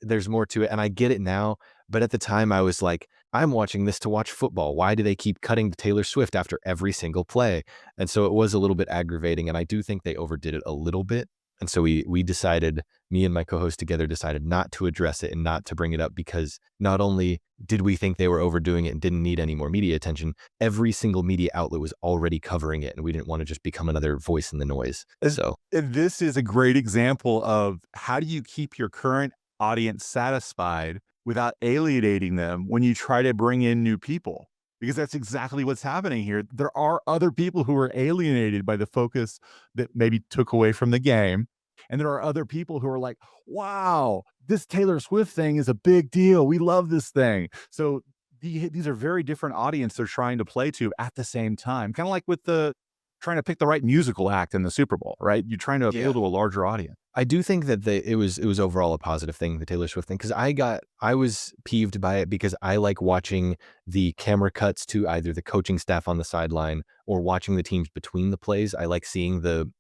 There's more to it. And I get it now. But at the time I was like, I'm watching this to watch football. Why do they keep cutting to Taylor Swift after every single play? And so it was a little bit aggravating. And I do think they overdid it a little bit. And so we decided, me and my co-host together decided not to address it and not to bring it up because not only did we think they were overdoing it and didn't need any more media attention, every single media outlet was already covering it. And we didn't want to just become another voice in the noise. So And this is a great example of how do you keep your current audience satisfied without alienating them when you try to bring in new people? Because that's exactly what's happening here. There are other people who are alienated by the focus that maybe took away from the game. And there are other people who are like, wow, this Taylor Swift thing is a big deal. We love this thing. So these are very different audience they're trying to play to at the same time. Kind of like with the trying to pick the right musical act in the Super Bowl, right? You're trying to appeal yeah. to a larger audience. I do think that it was overall a positive thing, the Taylor Swift thing, because I was peeved by it because I like watching the camera cuts to either the coaching staff on the sideline or watching the teams between the plays. I like seeing the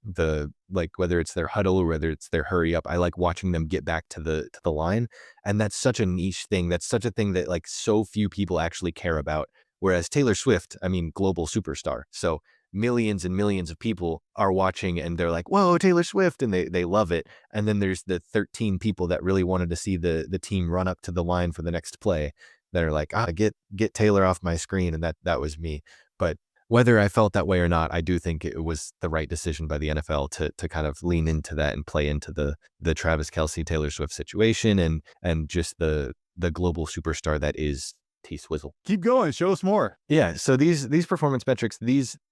like whether it's their huddle or whether it's their hurry up. I like watching them get back to the line, and that's such a niche thing. That's such a thing that like so few people actually care about. Whereas Taylor Swift, I mean, global superstar. So millions and millions of people are watching and they're like, whoa, Taylor Swift, and they love it. And then there's the 13 people that really wanted to see the team run up to the line for the next play that are like, get Taylor off my screen. And that was me. But whether I felt that way or not, I do think it was the right decision by the NFL to kind of lean into that and play into the Travis Kelce, Taylor Swift situation and just the global superstar that is T Swizzle. Keep going. Show us more. Yeah. So these performance metrics,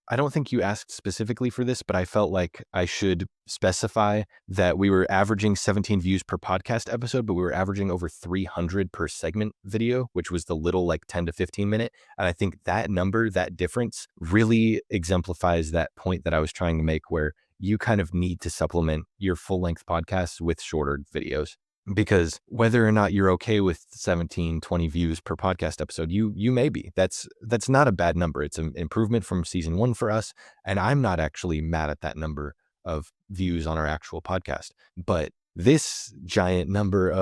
I don't think you asked specifically for this, but I felt like I should specify that we were averaging 17 views per podcast episode, but we were averaging over 300 per segment video, which was the little like 10 to 15 minute. And I think that number, that difference really exemplifies that point that I was trying to make where you kind of need to supplement your full length podcasts with shorter videos. Because whether or not you're okay with 17, 20 views per podcast episode, you may be. That's not a bad number. It's an improvement from season 1 for us. And I'm not actually mad at that number of views on our actual podcast. But this giant number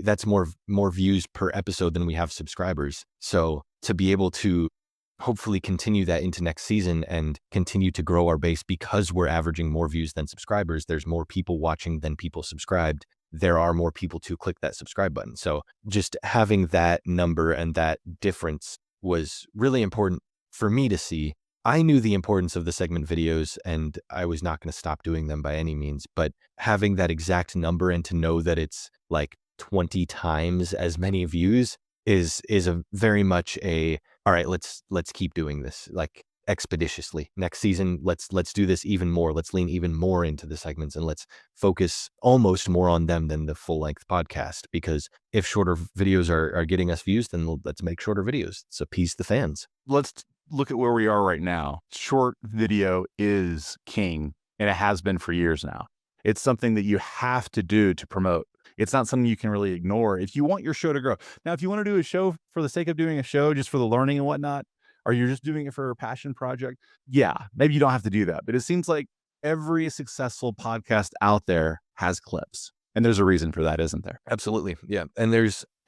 that's more views per episode than we have subscribers. So to be able to hopefully continue that into next season and continue to grow our base because we're averaging more views than subscribers, there's more people watching than people subscribed. There are more people to click that subscribe button. So just having that number and that difference was really important for me to see. I knew the importance of the segment videos and I was not going to stop doing them by any means, but having that exact number and to know that it's like 20 times as many views is a very much all right, let's keep doing this like expeditiously. Next season, let's do this even more. Let's lean even more into the segments and let's focus almost more on them than the full length podcast. Because if shorter videos are getting us views, then let's make shorter videos. It's appease the fans. Let's look at where we are right now. Short video is king, and it has been for years now. It's something that you have to do to promote. It's not something you can really ignore if you want your show to grow. Now, if you want to do a show for the sake of doing a show, just for the learning and whatnot, or you're just doing it for a passion project, yeah, maybe you don't have to do that. But it seems like every successful podcast out there has clips. And there's a reason for that, isn't there? Absolutely. Yeah. And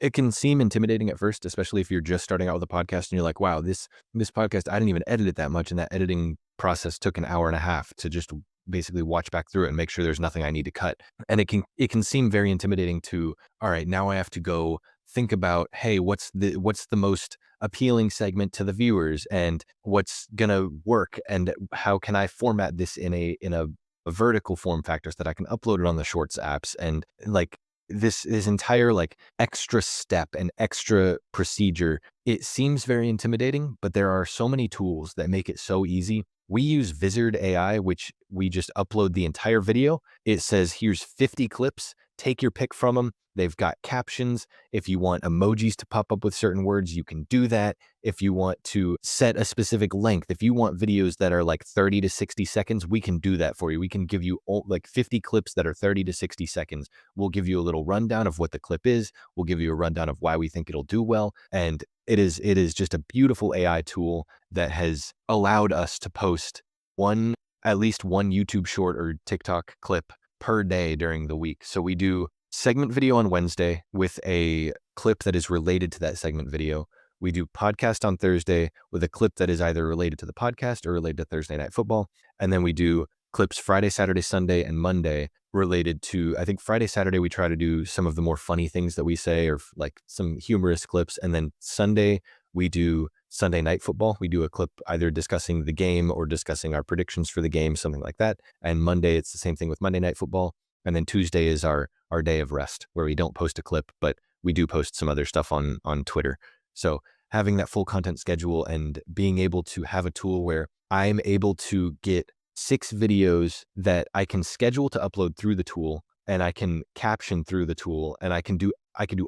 it can seem intimidating at first, especially if you're just starting out with a podcast and you're like, wow, this podcast, I didn't even edit it that much. And that editing process took an hour and a half to just basically watch back through it and make sure there's nothing I need to cut. And it can seem very intimidating to, all right, now I have to go think about, hey, what's the most appealing segment to the viewers and what's gonna work and how can I format this in a vertical form factor so that I can upload it on the Shorts apps. And like this entire like extra step and extra procedure, it seems very intimidating, but there are so many tools that make it so easy. We use Vizard AI, which we just upload the entire video. It says, here's 50 clips, take your pick from them. They've got captions. If you want emojis to pop up with certain words, you can do that. If you want to set a specific length, if you want videos that are like 30 to 60 seconds, we can do that for you. We can give you like 50 clips that are 30 to 60 seconds. We'll give you a little rundown of what the clip is. We'll give you a rundown of why we think it'll do well. And it is just a beautiful AI tool that has allowed us to post at least one YouTube short or TikTok clip per day during the week. So we do segment video on Wednesday with a clip that is related to that segment video. We do podcast on Thursday with a clip that is either related to the podcast or related to Thursday Night Football. And then we do clips Friday, Saturday, Sunday, and Monday related to, I think Friday, Saturday, we try to do some of the more funny things that we say or like some humorous clips. And then Sunday, we do Sunday Night Football. We do a clip either discussing the game or discussing our predictions for the game, something like that. And Monday, it's the same thing with Monday Night Football. And then Tuesday is our day of rest where we don't post a clip, but we do post some other stuff on Twitter. So having that full content schedule and being able to have a tool where I'm able to get 6 videos that I can schedule to upload through the tool, and I can caption through the tool, and I can do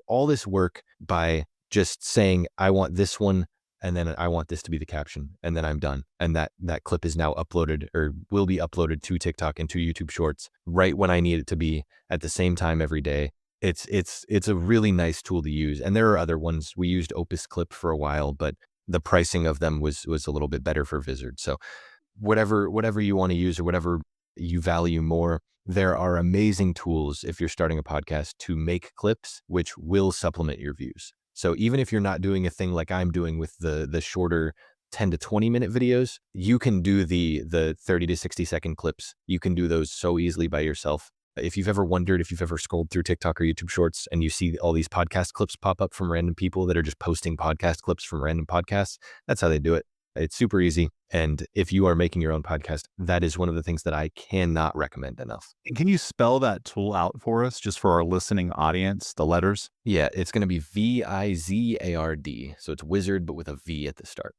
all this work by just saying, I want this one, and then I want this to be the caption, and then I'm done. And that clip is now uploaded or will be uploaded to TikTok and to YouTube Shorts right when I need it to be at the same time every day. It's a really nice tool to use. And there are other ones. We used Opus Clip for a while, but the pricing of them was a little bit better for Vizard. So whatever you want to use or whatever you value more, there are amazing tools if you're starting a podcast to make clips which will supplement your views. So even if you're not doing a thing like I'm doing with the shorter 10 to 20 minute videos, you can do the 30 to 60 second clips. You can do those so easily by yourself. If you've ever wondered, if you've ever scrolled through TikTok or YouTube Shorts and you see all these podcast clips pop up from random people that are just posting podcast clips from random podcasts, that's how they do it. It's super easy. And if you are making your own podcast, that is one of the things that I cannot recommend enough. And can you spell that tool out for us, just for our listening audience, the letters? Yeah, it's going to be Vizard. So it's wizard, but with a V at the start.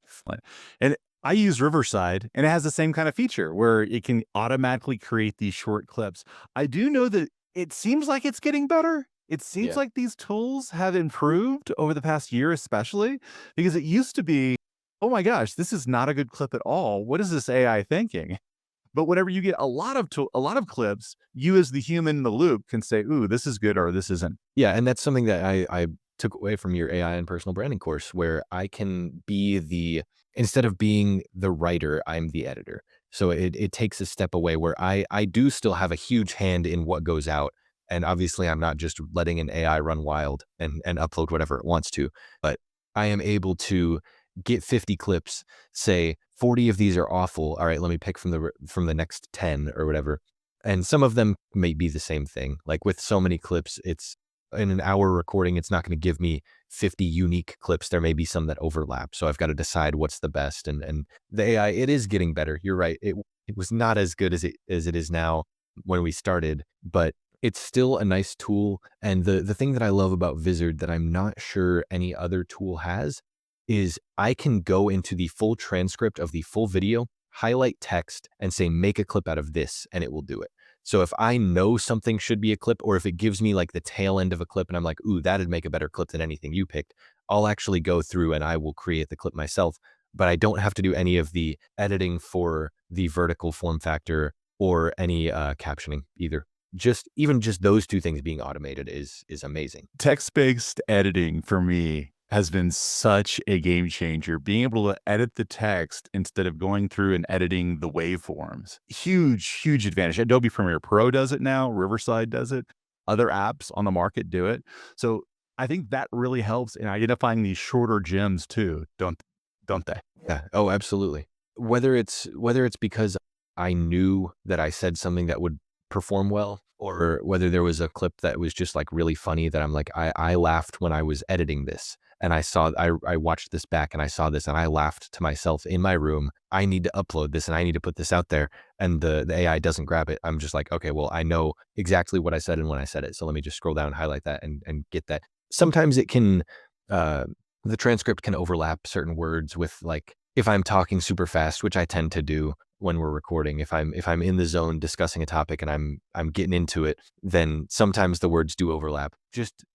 And I use Riverside, and it has the same kind of feature where it can automatically create these short clips. I do know that it seems like it's getting better. It seems like these tools have improved over the past year, especially because it used to be, oh my gosh, this is not a good clip at all. What is this AI thinking? But whenever you get a lot of clips, you as the human in the loop can say, ooh, this is good or this isn't. Yeah, and that's something that I took away from your AI and personal branding course, where I can be instead of being the writer, I'm the editor. So it takes a step away where I do still have a huge hand in what goes out. And obviously I'm not just letting an AI run wild and upload whatever it wants to, but I am able to get 50 clips, say 40 of these are awful. All right, let me pick from the next 10 or whatever. And some of them may be the same thing. Like with so many clips, it's in an hour recording, it's not going to give me 50 unique clips. There may be some that overlap. So I've got to decide what's the best. And the AI, it is getting better. You're right. It was not as good as it is now when we started, but it's still a nice tool. And the thing that I love about Vizard that I'm not sure any other tool has is I can go into the full transcript of the full video, highlight text, and say, make a clip out of this, and it will do it. So if I know something should be a clip, or if it gives me like the tail end of a clip and I'm like, ooh, that'd make a better clip than anything you picked, I'll actually go through and I will create the clip myself. But I don't have to do any of the editing for the vertical form factor or any captioning either. Even just those two things being automated is amazing. Text-based editing for me has been such a game changer. Being able to edit the text instead of going through and editing the waveforms. Huge advantage. Adobe Premiere Pro does it now. Riverside does it. Other apps on the market do it. So I think that really helps in identifying these shorter gems too, don't they? Yeah. Oh, absolutely. Whether it's because I knew that I said something that would perform well, or whether there was a clip that was just like really funny that I'm like, I laughed when I was editing this. and I watched this back and I saw this and I laughed to myself in my room. I need to upload this and I need to put this out there. And the AI doesn't grab it. I'm just like, okay, well, I know exactly what I said and when I said it. So let me just scroll down and highlight that and get that. Sometimes it can, the transcript can overlap certain words with, like, if I'm talking super fast, which I tend to do when we're recording, if I'm in the zone discussing a topic and I'm getting into it, then sometimes the words do overlap.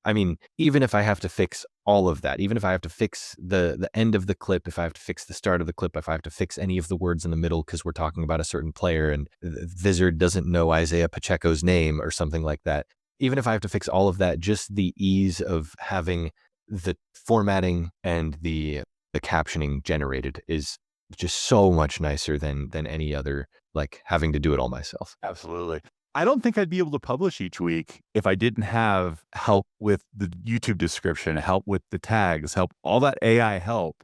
I mean, even if I have to fix all of that, even if I have to fix the end of the clip, if I have to fix the start of the clip, if I have to fix any of the words in the middle because we're talking about a certain player and Vizard doesn't know Isaiah Pacheco's name or something like that, even if I have to fix all of that, just the ease of having the formatting and the captioning generated is just so much nicer than any other, like, having to do it all myself. Absolutely. I don't think I'd be able to publish each week if I didn't have help with the YouTube description, help with the tags, help, all that AI help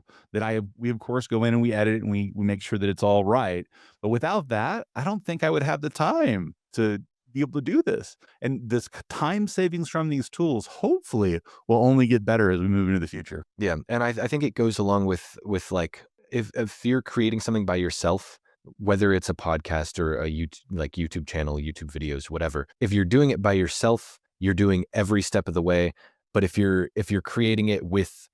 we of course go in and we edit and we make sure that it's all right. But without that, I don't think I would have the time to be able to do this. And this time savings from these tools, hopefully, will only get better as we move into the future. Yeah, and I think it goes along with like, if you're creating something by yourself, whether it's a podcast or a YouTube channel, YouTube videos, whatever. If you're doing it by yourself, you're doing every step of the way. But if you're creating it with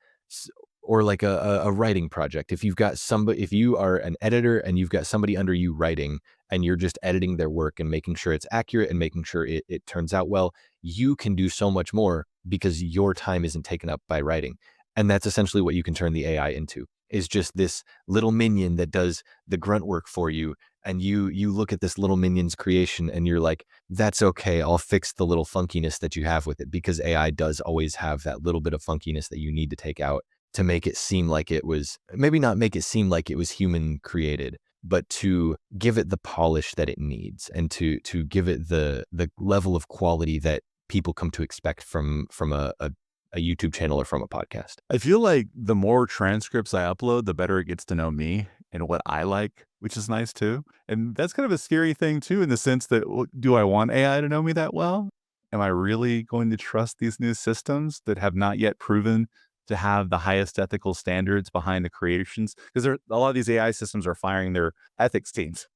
or like a writing project, if you are an editor and you've got somebody under you writing and you're just editing their work and making sure it's accurate and making sure it turns out well, you can do so much more because your time isn't taken up by writing. And that's essentially what you can turn the AI into, is just this little minion that does the grunt work for you. And you look at this little minion's creation and you're like, that's okay. I'll fix the little funkiness that you have with it, because AI does always have that little bit of funkiness that you need to take out to make it seem like it was, maybe not make it seem like it was human created, but to give it the polish that it needs and to give it the level of quality that people come to expect from a YouTube channel or from a podcast. I feel like the more transcripts I upload, the better it gets to know me and what I like, which is nice too. And that's kind of a scary thing too, in the sense that, do I want AI to know me that well? Am I really going to trust these new systems that have not yet proven to have the highest ethical standards behind the creations? Because a lot of these AI systems are firing their ethics teams.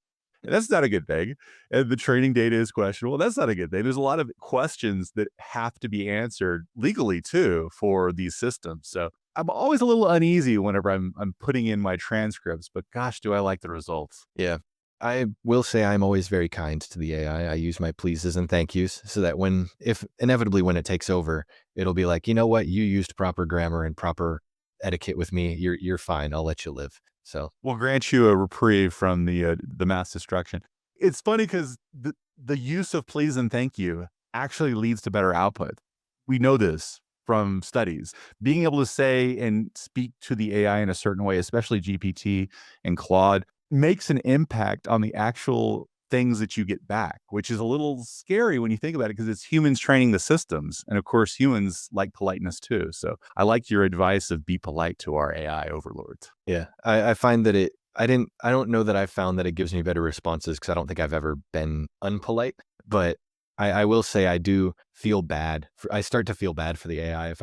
And that's not a good thing. And the training data is questionable. That's not a good thing. There's a lot of questions that have to be answered legally too for these systems. So I'm always a little uneasy whenever I'm putting in my transcripts, but gosh, do I like the results. Yeah. I will say I'm always very kind to the AI. I use my pleases and thank yous so that if inevitably when it takes over, it'll be like, you know what, you used proper grammar and proper etiquette with me. You're fine. I'll let you live. So we'll grant you a reprieve from the mass destruction. It's funny because the use of please and thank you actually leads to better output. We know this from studies. Being able to say and speak to the AI in a certain way, especially GPT and Claude, makes an impact on the actual things that you get back, which is a little scary when you think about it, because it's humans training the systems. And of course, humans like politeness too. So I like your advice of be polite to our AI overlords. Yeah, I find that I don't know that I've found that it gives me better responses, because I don't think I've ever been unpolite, but I will say I do feel bad. I start to feel bad for the AI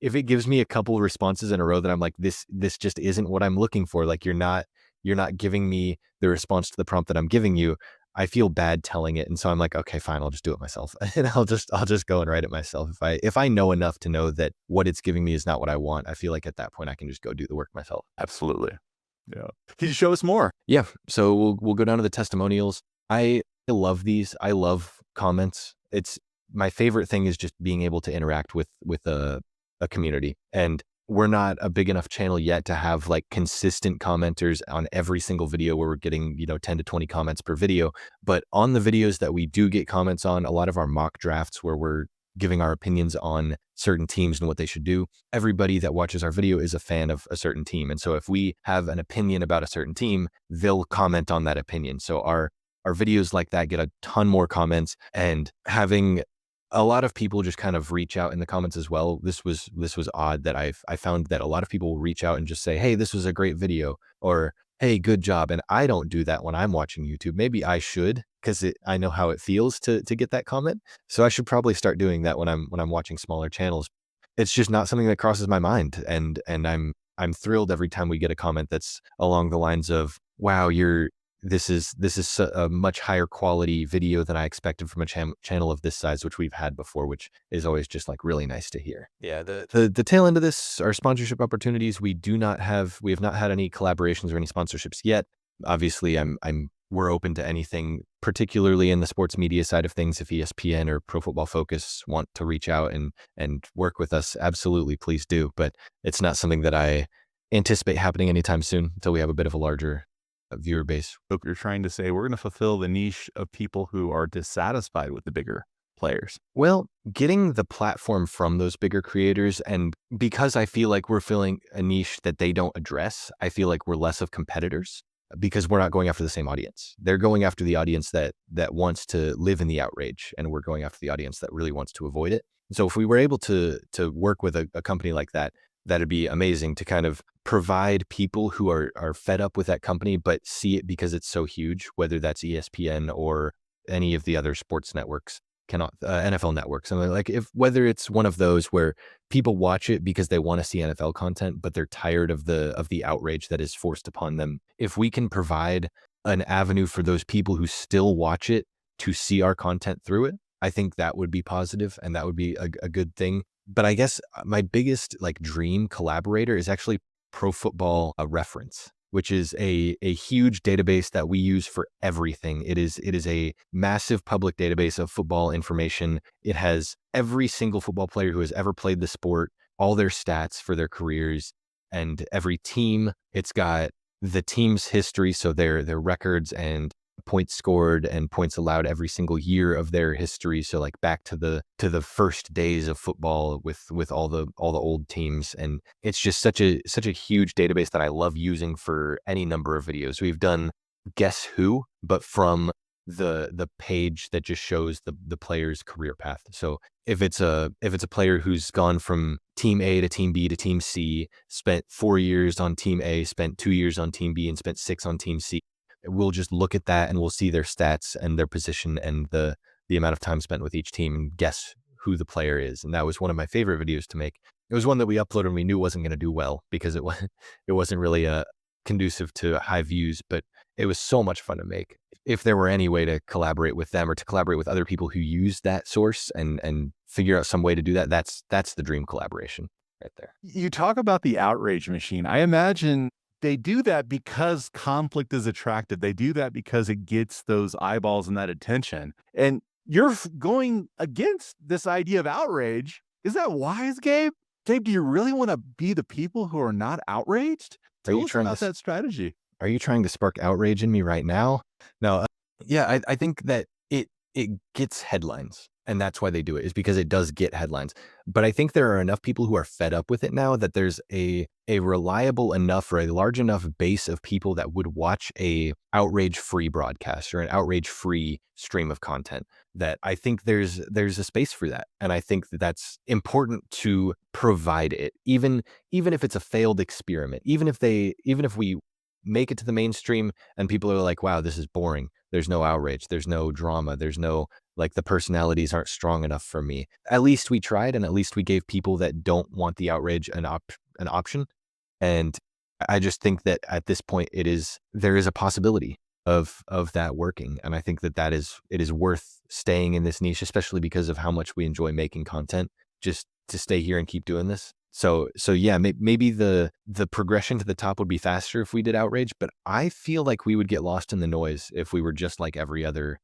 if it gives me a couple responses in a row that I'm like, this just isn't what I'm looking for. Like, you're not giving me the response to the prompt that I'm giving you. I feel bad telling it. And so I'm like, okay, fine, I'll just do it myself. And I'll just go and write it myself. If I know enough to know that what it's giving me is not what I want, I feel like at that point I can just go do the work myself. Absolutely. Yeah. Can you show us more? Yeah. So we'll go down to the testimonials. I love these. I love comments. It's my favorite thing is just being able to interact with a community. And we're not a big enough channel yet to have like consistent commenters on every single video where we're getting, 10 to 20 comments per video. But on the videos that we do get comments on, a lot of our mock drafts where we're giving our opinions on certain teams and what they should do, everybody that watches our video is a fan of a certain team. And so if we have an opinion about a certain team, they'll comment on that opinion. So our videos like that get a ton more comments, and having a lot of people just kind of reach out in the comments as well. This was odd that I found that a lot of people will reach out and just say, hey, this was a great video, or hey, good job. And I don't do that when I'm watching YouTube. Maybe I should, because I know how it feels to get that comment. So I should probably start doing that when I'm watching smaller channels. it's just not something that crosses my mind. And I'm thrilled every time we get a comment that's along the lines of, wow, this is a much higher quality video than I expected from a channel of this size, which we've had before, which is always just like really nice to hear. Yeah, the tail end of this are sponsorship opportunities. We have not had any collaborations or any sponsorships yet. Obviously, we're open to anything, particularly in the sports media side of things. If ESPN or Pro Football Focus want to reach out and work with us, absolutely, please do. But it's not something that I anticipate happening anytime soon until we have a bit of a larger viewer base. So you're trying to say we're going to fulfill the niche of people who are dissatisfied with the bigger players. Well, getting the platform from those bigger creators, and because I feel like we're filling a niche that they don't address, I feel like we're less of competitors because we're not going after the same audience. They're going after the audience that wants to live in the outrage, and we're going after the audience that really wants to avoid it. So if we were able to work with a company like that, that'd be amazing to kind of provide people who are fed up with that company, but see it because it's so huge, whether that's ESPN or any of the other sports networks, NFL networks. Something like whether it's one of those where people watch it because they want to see NFL content, but they're tired of the outrage that is forced upon them. If we can provide an avenue for those people who still watch it to see our content through it, I think that would be positive and that would be a good thing. But I guess my biggest like dream collaborator is actually Pro Football Reference, which is a huge database that we use for everything. It is a massive public database of football information. It has every single football player who has ever played the sport, all their stats for their careers, and every team. It's got the team's history, so their records and points scored and points allowed every single year of their history. So like back to the first days of football with all the old teams. And it's just such a huge database that I love using for any number of videos. We've done Guess Who, but from the page that just shows the player's career path. So if it's a player who's gone from team A to team B to team C, spent 4 years on team A, spent 2 years on team B, and spent 6 on team C, we'll just look at that and we'll see their stats and their position and the amount of time spent with each team and guess who the player is. And that was one of my favorite videos to make. It was one that we uploaded and we knew wasn't going to do well because it wasn't really conducive to high views, but it was so much fun to make. If there were any way to collaborate with them or to collaborate with other people who use that source and figure out some way to do that, that's the dream collaboration right there. You talk about the outrage machine. I imagine they do that because conflict is attractive. They do that because it gets those eyeballs and that attention. And you're going against this idea of outrage. Is that wise, Gabe? Gabe, do you really want to be the people who are not outraged? Tell us about that strategy. Are you trying to spark outrage in me right now? No. Yeah, I think that it gets headlines. And that's why they do it, is because it does get headlines. But I think there are enough people who are fed up with it now that there's a reliable enough or a large enough base of people that would watch a outrage-free broadcast or an outrage-free stream of content that I think there's a space for that. And I think that that's important to provide it, even if it's a failed experiment, even if we make it to the mainstream and people are like, wow, this is boring. There's no outrage. There's no drama. There's no, like, the personalities aren't strong enough for me. At least we tried, and at least we gave people that don't want the outrage an option. And I just think that at this point there is a possibility of that working. And I think that it is worth staying in this niche, especially because of how much we enjoy making content, just to stay here and keep doing this. So yeah, maybe the progression to the top would be faster if we did outrage, but I feel like we would get lost in the noise if we were just like every other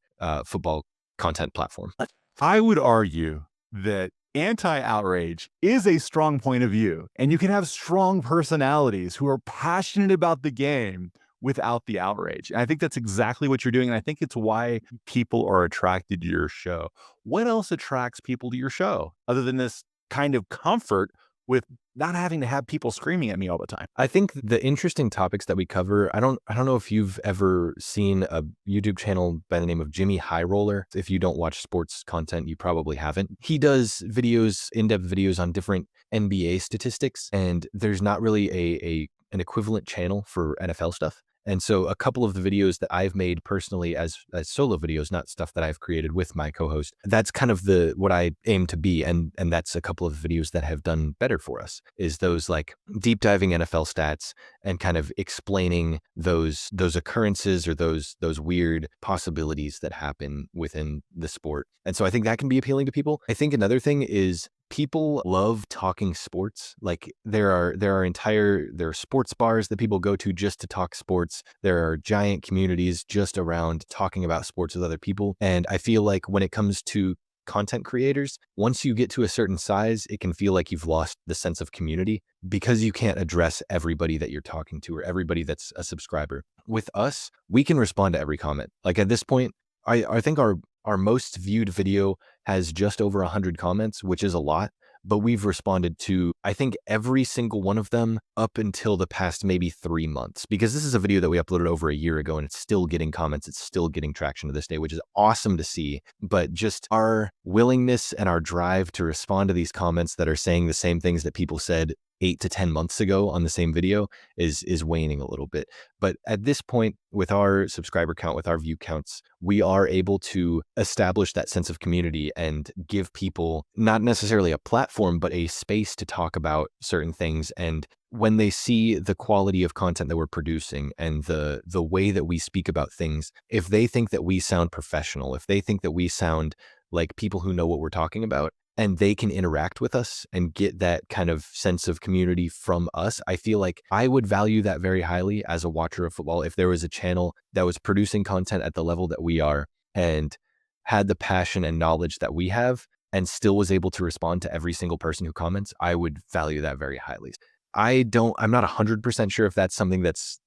football content platform. I would argue that anti-outrage is a strong point of view, and you can have strong personalities who are passionate about the game without the outrage. And I think that's exactly what you're doing. And I think it's why people are attracted to your show. What else attracts people to your show other than this kind of comfort with not having to have people screaming at me all the time? I think the interesting topics that we cover, I don't know if you've ever seen a YouTube channel by the name of Jimmy High Roller. If you don't watch sports content, you probably haven't. He does videos, in-depth videos on different NBA statistics, and there's not really an equivalent channel for NFL stuff. And so a couple of the videos that I've made personally as solo videos, not stuff that I've created with my co-host, that's kind of what I aim to be. And that's a couple of videos that have done better for us, is those like deep diving NFL stats and kind of explaining those occurrences or those weird possibilities that happen within the sport. And so I think that can be appealing to people. I think another thing is people love talking sports. Like there are sports bars that people go to just to talk sports. There are giant communities just around talking about sports with other people. And I feel like when it comes to content creators, once you get to a certain size, it can feel like you've lost the sense of community because you can't address everybody that you're talking to or everybody that's a subscriber. With us, we can respond to every comment. Like at this point, I think our most viewed video has just over 100 comments, which is a lot, but we've responded to, I think, every single one of them up until the past maybe 3 months, because this is a video that we uploaded over a year ago and it's still getting comments. It's still getting traction to this day, which is awesome to see. But just our willingness and our drive to respond to these comments that are saying the same things that people said 8 to 10 months ago on the same video is waning a little bit. But at this point, with our subscriber count, with our view counts, we are able to establish that sense of community and give people not necessarily a platform, but a space to talk about certain things. And when they see the quality of content that we're producing and the way that we speak about things, if they think that we sound professional, if they think that we sound like people who know what we're talking about, and they can interact with us and get that kind of sense of community from us, I feel like I would value that very highly as a watcher of football. If there was a channel that was producing content at the level that we are and had the passion and knowledge that we have and still was able to respond to every single person who comments, I would value that very highly. I'm not 100% sure if that's something that's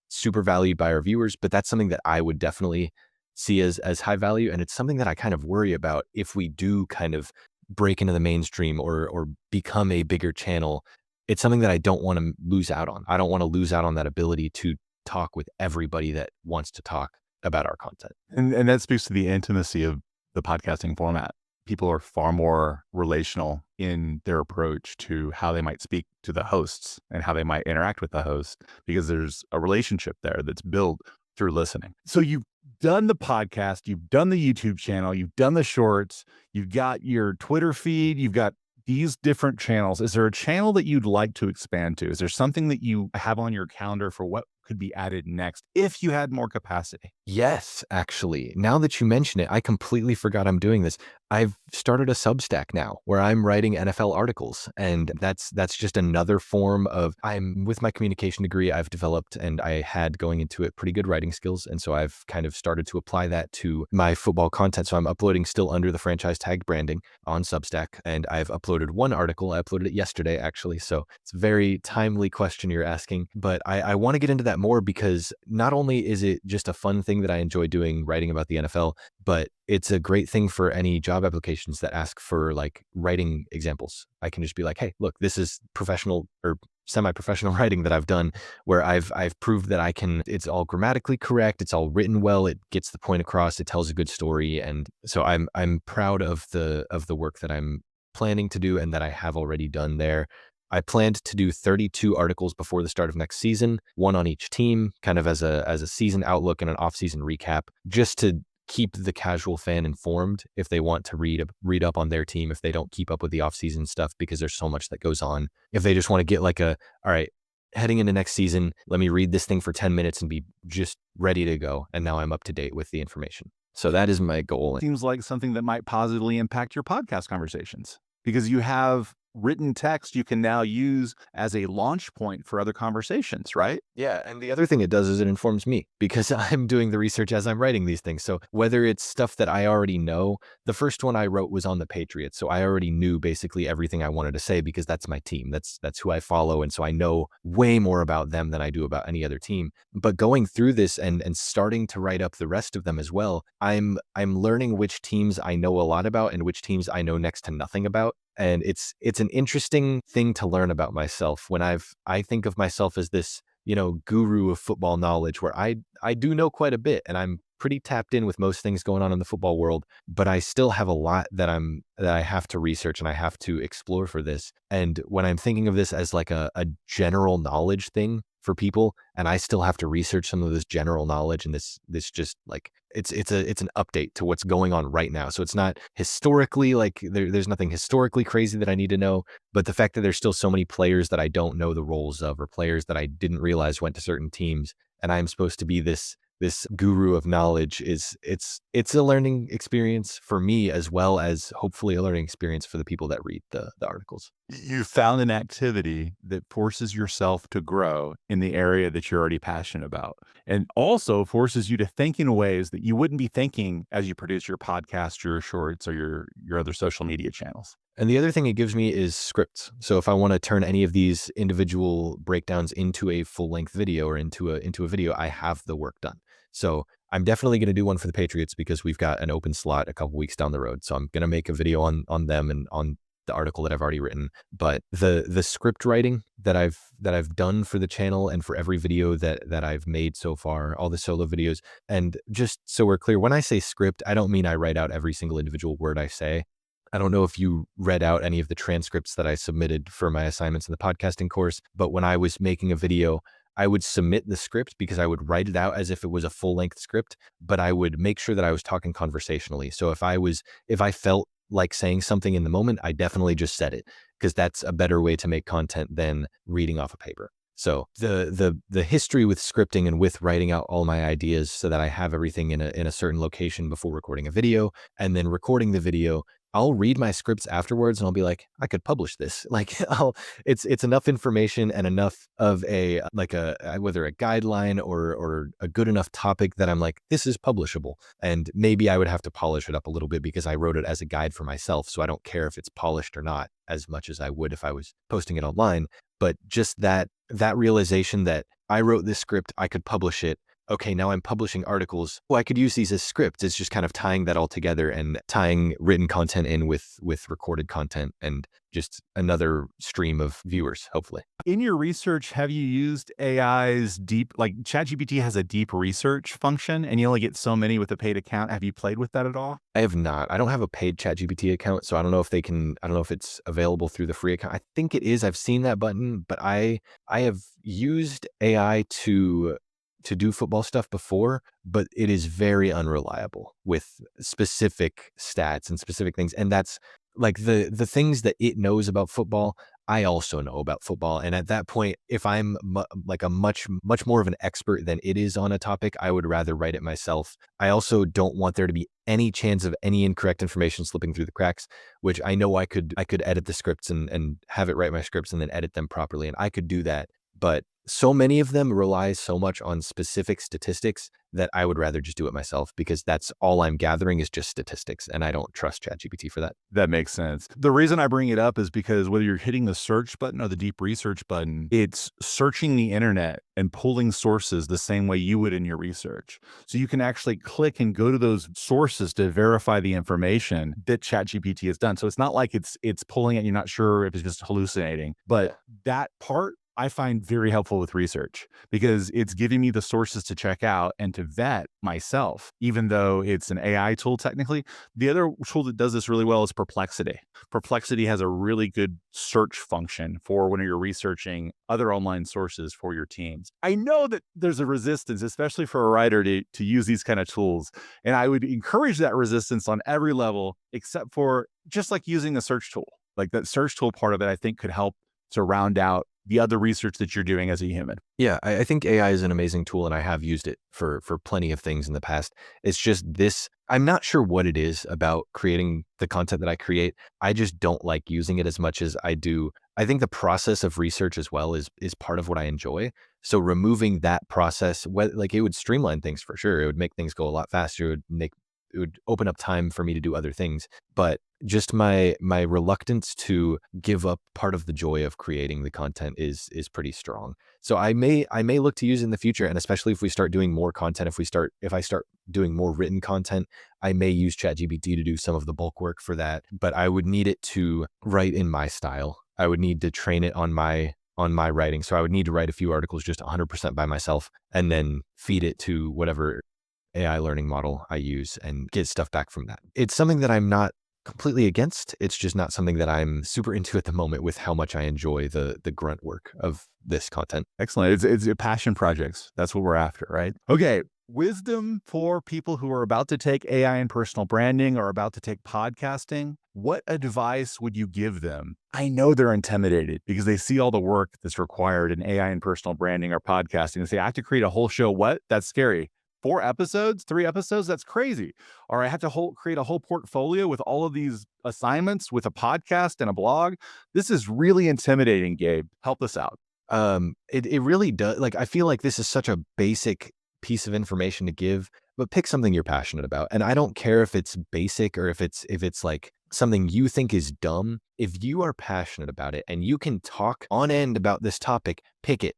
super valued by our viewers, but that's something that I would definitely see as high value. And it's something that I kind of worry about if we do kind of break into the mainstream or become a bigger channel. It's something that I don't want to lose out on. I don't want to lose out on that ability to talk with everybody that wants to talk about our content. And that speaks to the intimacy of the podcasting format. People are far more relational in their approach to how they might speak to the hosts and how they might interact with the host, because there's a relationship there that's built through listening. So you've done the podcast, you've done the YouTube channel, you've done the shorts, you've got your Twitter feed, you've got these different channels. Is there a channel that you'd like to expand to? Is there something that you have on your calendar for what could be added next if you had more capacity? Yes, actually. Now that you mention it, I completely forgot I'm doing this. I've started a Substack now where I'm writing NFL articles, and that's just another form of, I'm with my communication degree, I've developed, and I had going into it pretty good writing skills. And so I've kind of started to apply that to my football content. So I'm uploading still under the franchise tag branding on Substack, and I've uploaded one article. I uploaded it yesterday, actually. So it's a very timely question you're asking, but I want to get into that more, because not only is it just a fun thing that I enjoy doing, writing about the NFL, but it's a great thing for any job applications that ask for like writing examples. I can just be like, hey, look, this is professional or semi-professional writing that I've done, where I've proved that I can, it's all grammatically correct, it's all written well, it gets the point across, it tells a good story. And so I'm proud of the work that I'm planning to do and that I have already done there. I planned to do 32 articles before the start of next season, one on each team, kind of as a season outlook and an off-season recap, just to keep the casual fan informed if they want to read up on their team, if they don't keep up with the off-season stuff, because there's so much that goes on. If they just want to get like all right, heading into next season, let me read this thing for 10 minutes and be just ready to go. And now I'm up to date with the information. So that is my goal. Seems like something that might positively impact your podcast conversations, because you have written text you can now use as a launch point for other conversations, right? Yeah. And the other thing it does is it informs me, because I'm doing the research as I'm writing these things. So whether it's stuff that I already know, the first one I wrote was on the Patriots. So I already knew basically everything I wanted to say, because that's my team. That's who I follow. And so I know way more about them than I do about any other team. But going through this and starting to write up the rest of them as well, I'm learning which teams I know a lot about and which teams I know next to nothing about. And it's an interesting thing to learn about myself when I think of myself as this, guru of football knowledge, where I do know quite a bit and I'm pretty tapped in with most things going on in the football world, but I still have a lot that I have to research and I have to explore for this. And when I'm thinking of this as like a general knowledge thing, for people, and I still have to research some of this general knowledge, and this just like it's an update to what's going on right now. So it's not historically like there's nothing historically crazy that I need to know, but the fact that there's still so many players that I don't know the roles of, or players that I didn't realize went to certain teams, and I'm supposed to be this guru of knowledge, it's a learning experience for me, as well as hopefully a learning experience for the people that read the articles. You found an activity that forces yourself to grow in the area that you're already passionate about, and also forces you to think in ways that you wouldn't be thinking as you produce your podcast, your shorts, or your other social media channels. And the other thing it gives me is scripts. So if I want to turn any of these individual breakdowns into a full length video, or into a video, I have the work done. So I'm definitely going to do one for the Patriots because we've got an open slot a couple weeks down the road. So I'm going to make a video on them and on the article that I've already written. But the script writing that I've done for the channel and for every video that I've made so far, all the solo videos, and just so we're clear, when I say script, I don't mean I write out every single individual word I say. I don't know if you read out any of the transcripts that I submitted for my assignments in the podcasting course, but when I was making a video, I would submit the script because I would write it out as if it was a full length script, but I would make sure that I was talking conversationally. So if I felt like saying something in the moment, I definitely just said it, because that's a better way to make content than reading off a paper. So the history with scripting and with writing out all my ideas so that I have everything in a certain location before recording a video, and then recording the video, I'll read my scripts afterwards and I'll be like, I could publish this. Like it's enough information and enough of whether a guideline or a good enough topic that I'm like, this is publishable. And maybe I would have to polish it up a little bit because I wrote it as a guide for myself. So I don't care if it's polished or not as much as I would if I was posting it online. But just that realization that I wrote this script, I could publish it. Okay, now I'm publishing articles. Oh, I could use these as scripts. It's just kind of tying that all together and tying written content in with recorded content, and just another stream of viewers, hopefully. In your research, have you used AI's like ChatGPT has a deep research function and you only get so many with a paid account. Have you played with that at all? I have not. I don't have a paid ChatGPT account, so I don't know if I don't know if it's available through the free account. I think it is. I've seen that button, but I have used AI to do football stuff before, but it is very unreliable with specific stats and specific things. And that's like the things that it knows about football, I also know about football. And at that point, if I'm like a much more of an expert than it is on a topic, I would rather write it myself. I also don't want there to be any chance of any incorrect information slipping through the cracks, which I know I could edit the scripts and have it write my scripts and then edit them properly. And I could do that. But so many of them rely so much on specific statistics that I would rather just do it myself, because that's all I'm gathering is just statistics, and I don't trust ChatGPT for that. That makes sense. The reason I bring it up is because whether you're hitting the search button or the deep research button, it's searching the internet and pulling sources the same way you would in your research. So you can actually click and go to those sources to verify the information that ChatGPT has done. So it's not like it's pulling it, you're not sure if it's just hallucinating, but that part I find very helpful with research, because it's giving me the sources to check out and to vet myself, even though it's an AI tool technically. The other tool that does this really well is Perplexity. Perplexity has a really good search function for when you're researching other online sources for your teams. I know that there's a resistance, especially for a writer, to use these kind of tools. And I would encourage that resistance on every level, except for just like using a search tool. Like that search tool part of it, I think could help to round out the other research that you're doing as a human. Yeah, I think AI is an amazing tool, and I have used it for plenty of things in the past. It's just this, I'm not sure what it is about creating the content that I create. I just don't like using it as much as I do. I think the process of research as well is part of what I enjoy. So removing that process, like it would streamline things for sure. It would make things go a lot faster. It would open up time for me to do other things. But just my reluctance to give up part of the joy of creating the content is pretty strong. So I may look to use it in the future, and especially if we start doing more content, if I start doing more written content, I may use ChatGPT to do some of the bulk work for that. But I would need it to write in my style. I would need to train it on my writing. So I would need to write a few articles just 100% by myself, and then feed it to whatever AI learning model I use and get stuff back from that. It's something that I'm not completely against. It's just not something that I'm super into at the moment with how much I enjoy the grunt work of this content. Excellent. It's a passion projects. That's what we're after, right? Okay. Wisdom for people who are about to take AI and personal branding or about to take podcasting. What advice would you give them? I know they're intimidated because they see all the work that's required in AI and personal branding or podcasting and say, I have to create a whole show. What? That's scary. 4 episodes, 3 episodes, that's crazy. Or I have to create a whole portfolio with all of these assignments with a podcast and a blog. This is really intimidating, Gabe. Help us out. It really does. Like, I feel like this is such a basic piece of information to give, but pick something you're passionate about. And I don't care if it's basic or if it's like something you think is dumb. If you are passionate about it and you can talk on end about this topic, pick it,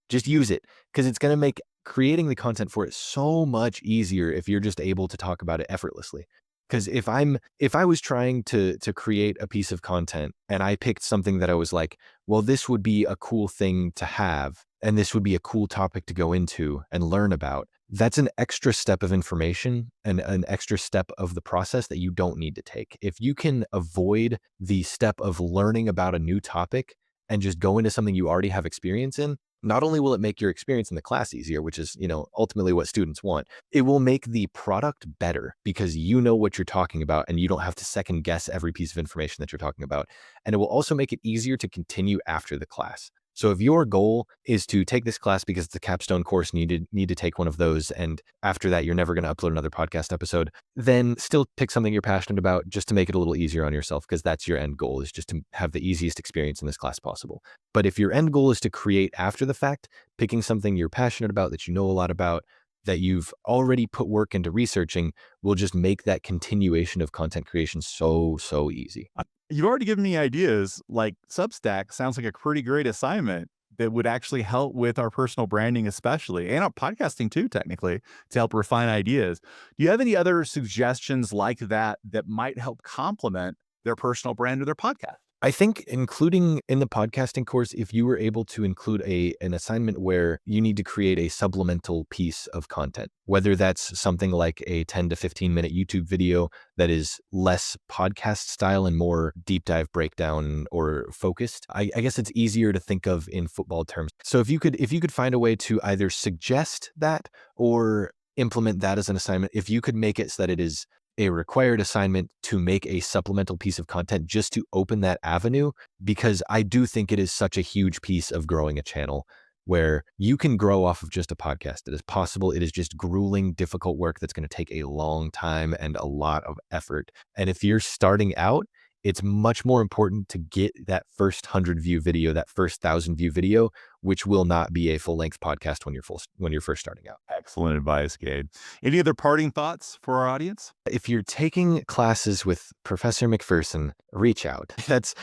just use it, because it's going to make creating the content for it so much easier if you're just able to talk about it effortlessly. Because if I was trying to create a piece of content and I picked something that I was like, well, this would be a cool thing to have, and this would be a cool topic to go into and learn about, that's an extra step of information and an extra step of the process that you don't need to take. If you can avoid the step of learning about a new topic and just go into something you already have experience in, not only will it make your experience in the class easier, which is, ultimately what students want, it will make the product better because you know what you're talking about and you don't have to second guess every piece of information that you're talking about. And it will also make it easier to continue after the class. So if your goal is to take this class because it's a capstone course, and you need to take one of those, and after that, you're never going to upload another podcast episode, then still pick something you're passionate about just to make it a little easier on yourself, because that's your end goal, is just to have the easiest experience in this class possible. But if your end goal is to create after the fact, picking something you're passionate about, that you know a lot about, that you've already put work into researching, will just make that continuation of content creation so easy. You've already given me ideas. Like Substack sounds like a pretty great assignment that would actually help with our personal branding, especially, and our podcasting too, technically, to help refine ideas. Do you have any other suggestions like that that might help complement their personal brand or their podcast? I think including in the podcasting course, if you were able to include an assignment where you need to create a supplemental piece of content, whether that's something like a 10 to 15 minute YouTube video that is less podcast style and more deep dive breakdown or focused. I guess it's easier to think of in football terms. So if you could find a way to either suggest that or implement that as an assignment, if you could make it so that it is a required assignment to make a supplemental piece of content just to open that avenue, because I do think it is such a huge piece of growing a channel where you can grow off of just a podcast. It is possible. It is just grueling, difficult work that's going to take a long time and a lot of effort. And if you're starting out, it's much more important to get that first 100 view video, that first 1,000 view video, which will not be a full length podcast when you're first starting out. Excellent advice, Gabe. Any other parting thoughts for our audience? If you're taking classes with Professor McPherson, reach out. That's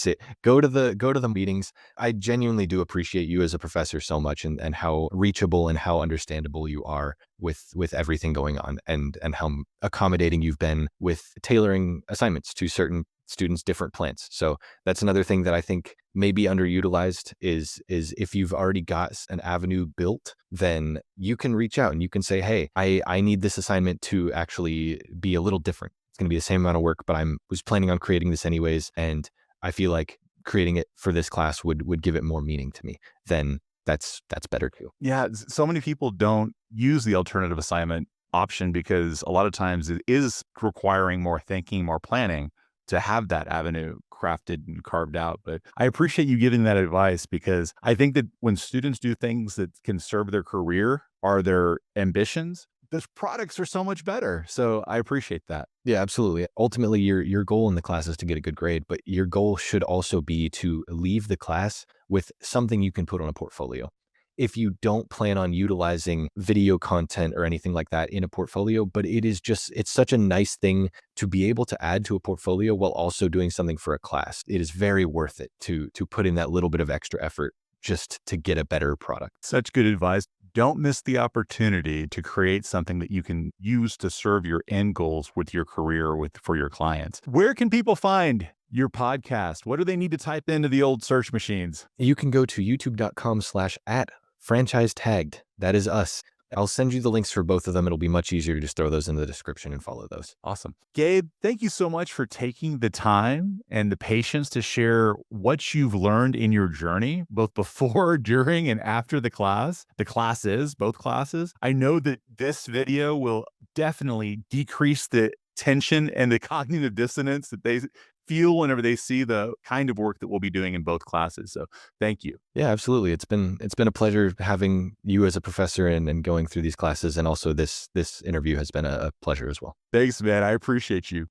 it. Go to the meetings. I genuinely do appreciate you as a professor so much, and how reachable and how understandable you are with everything going on, and how accommodating you've been with tailoring assignments to certain students' different plans. So that's another thing that I think may be underutilized is if you've already got an avenue built, then you can reach out and you can say, hey, I need this assignment to actually be a little different. It's going to be the same amount of work, but was planning on creating this anyways, and I feel like creating it for this class would give it more meaning to me. Then that's better too. Yeah, so many people don't use the alternative assignment option because a lot of times it is requiring more thinking, more planning to have that avenue crafted and carved out. But I appreciate you giving that advice, because I think that when students do things that can serve their career or their ambitions, those products are so much better. So I appreciate that. Yeah, absolutely. Ultimately, your goal in the class is to get a good grade, but your goal should also be to leave the class with something you can put on a portfolio. If you don't plan on utilizing video content or anything like that in a portfolio, but it's such a nice thing to be able to add to a portfolio while also doing something for a class. It is very worth it to put in that little bit of extra effort just to get a better product. Such good advice. Don't miss the opportunity to create something that you can use to serve your end goals with your career, for your clients. Where can people find your podcast? What do they need to type into the old search machines? You can go to youtube.com/@franchise tagged. That is us. I'll send you the links for both of them. It'll be much easier to just throw those in the description and follow those. Awesome. Gabe, thank you so much for taking the time and the patience to share what you've learned in your journey, both before, during, and after both classes. I know that this video will definitely decrease the tension and the cognitive dissonance that they feel whenever they see the kind of work that we'll be doing in both classes. So thank you. Yeah, absolutely. It's been a pleasure having you as a professor and going through these classes, and also this interview has been a pleasure as well. Thanks, man. I appreciate you.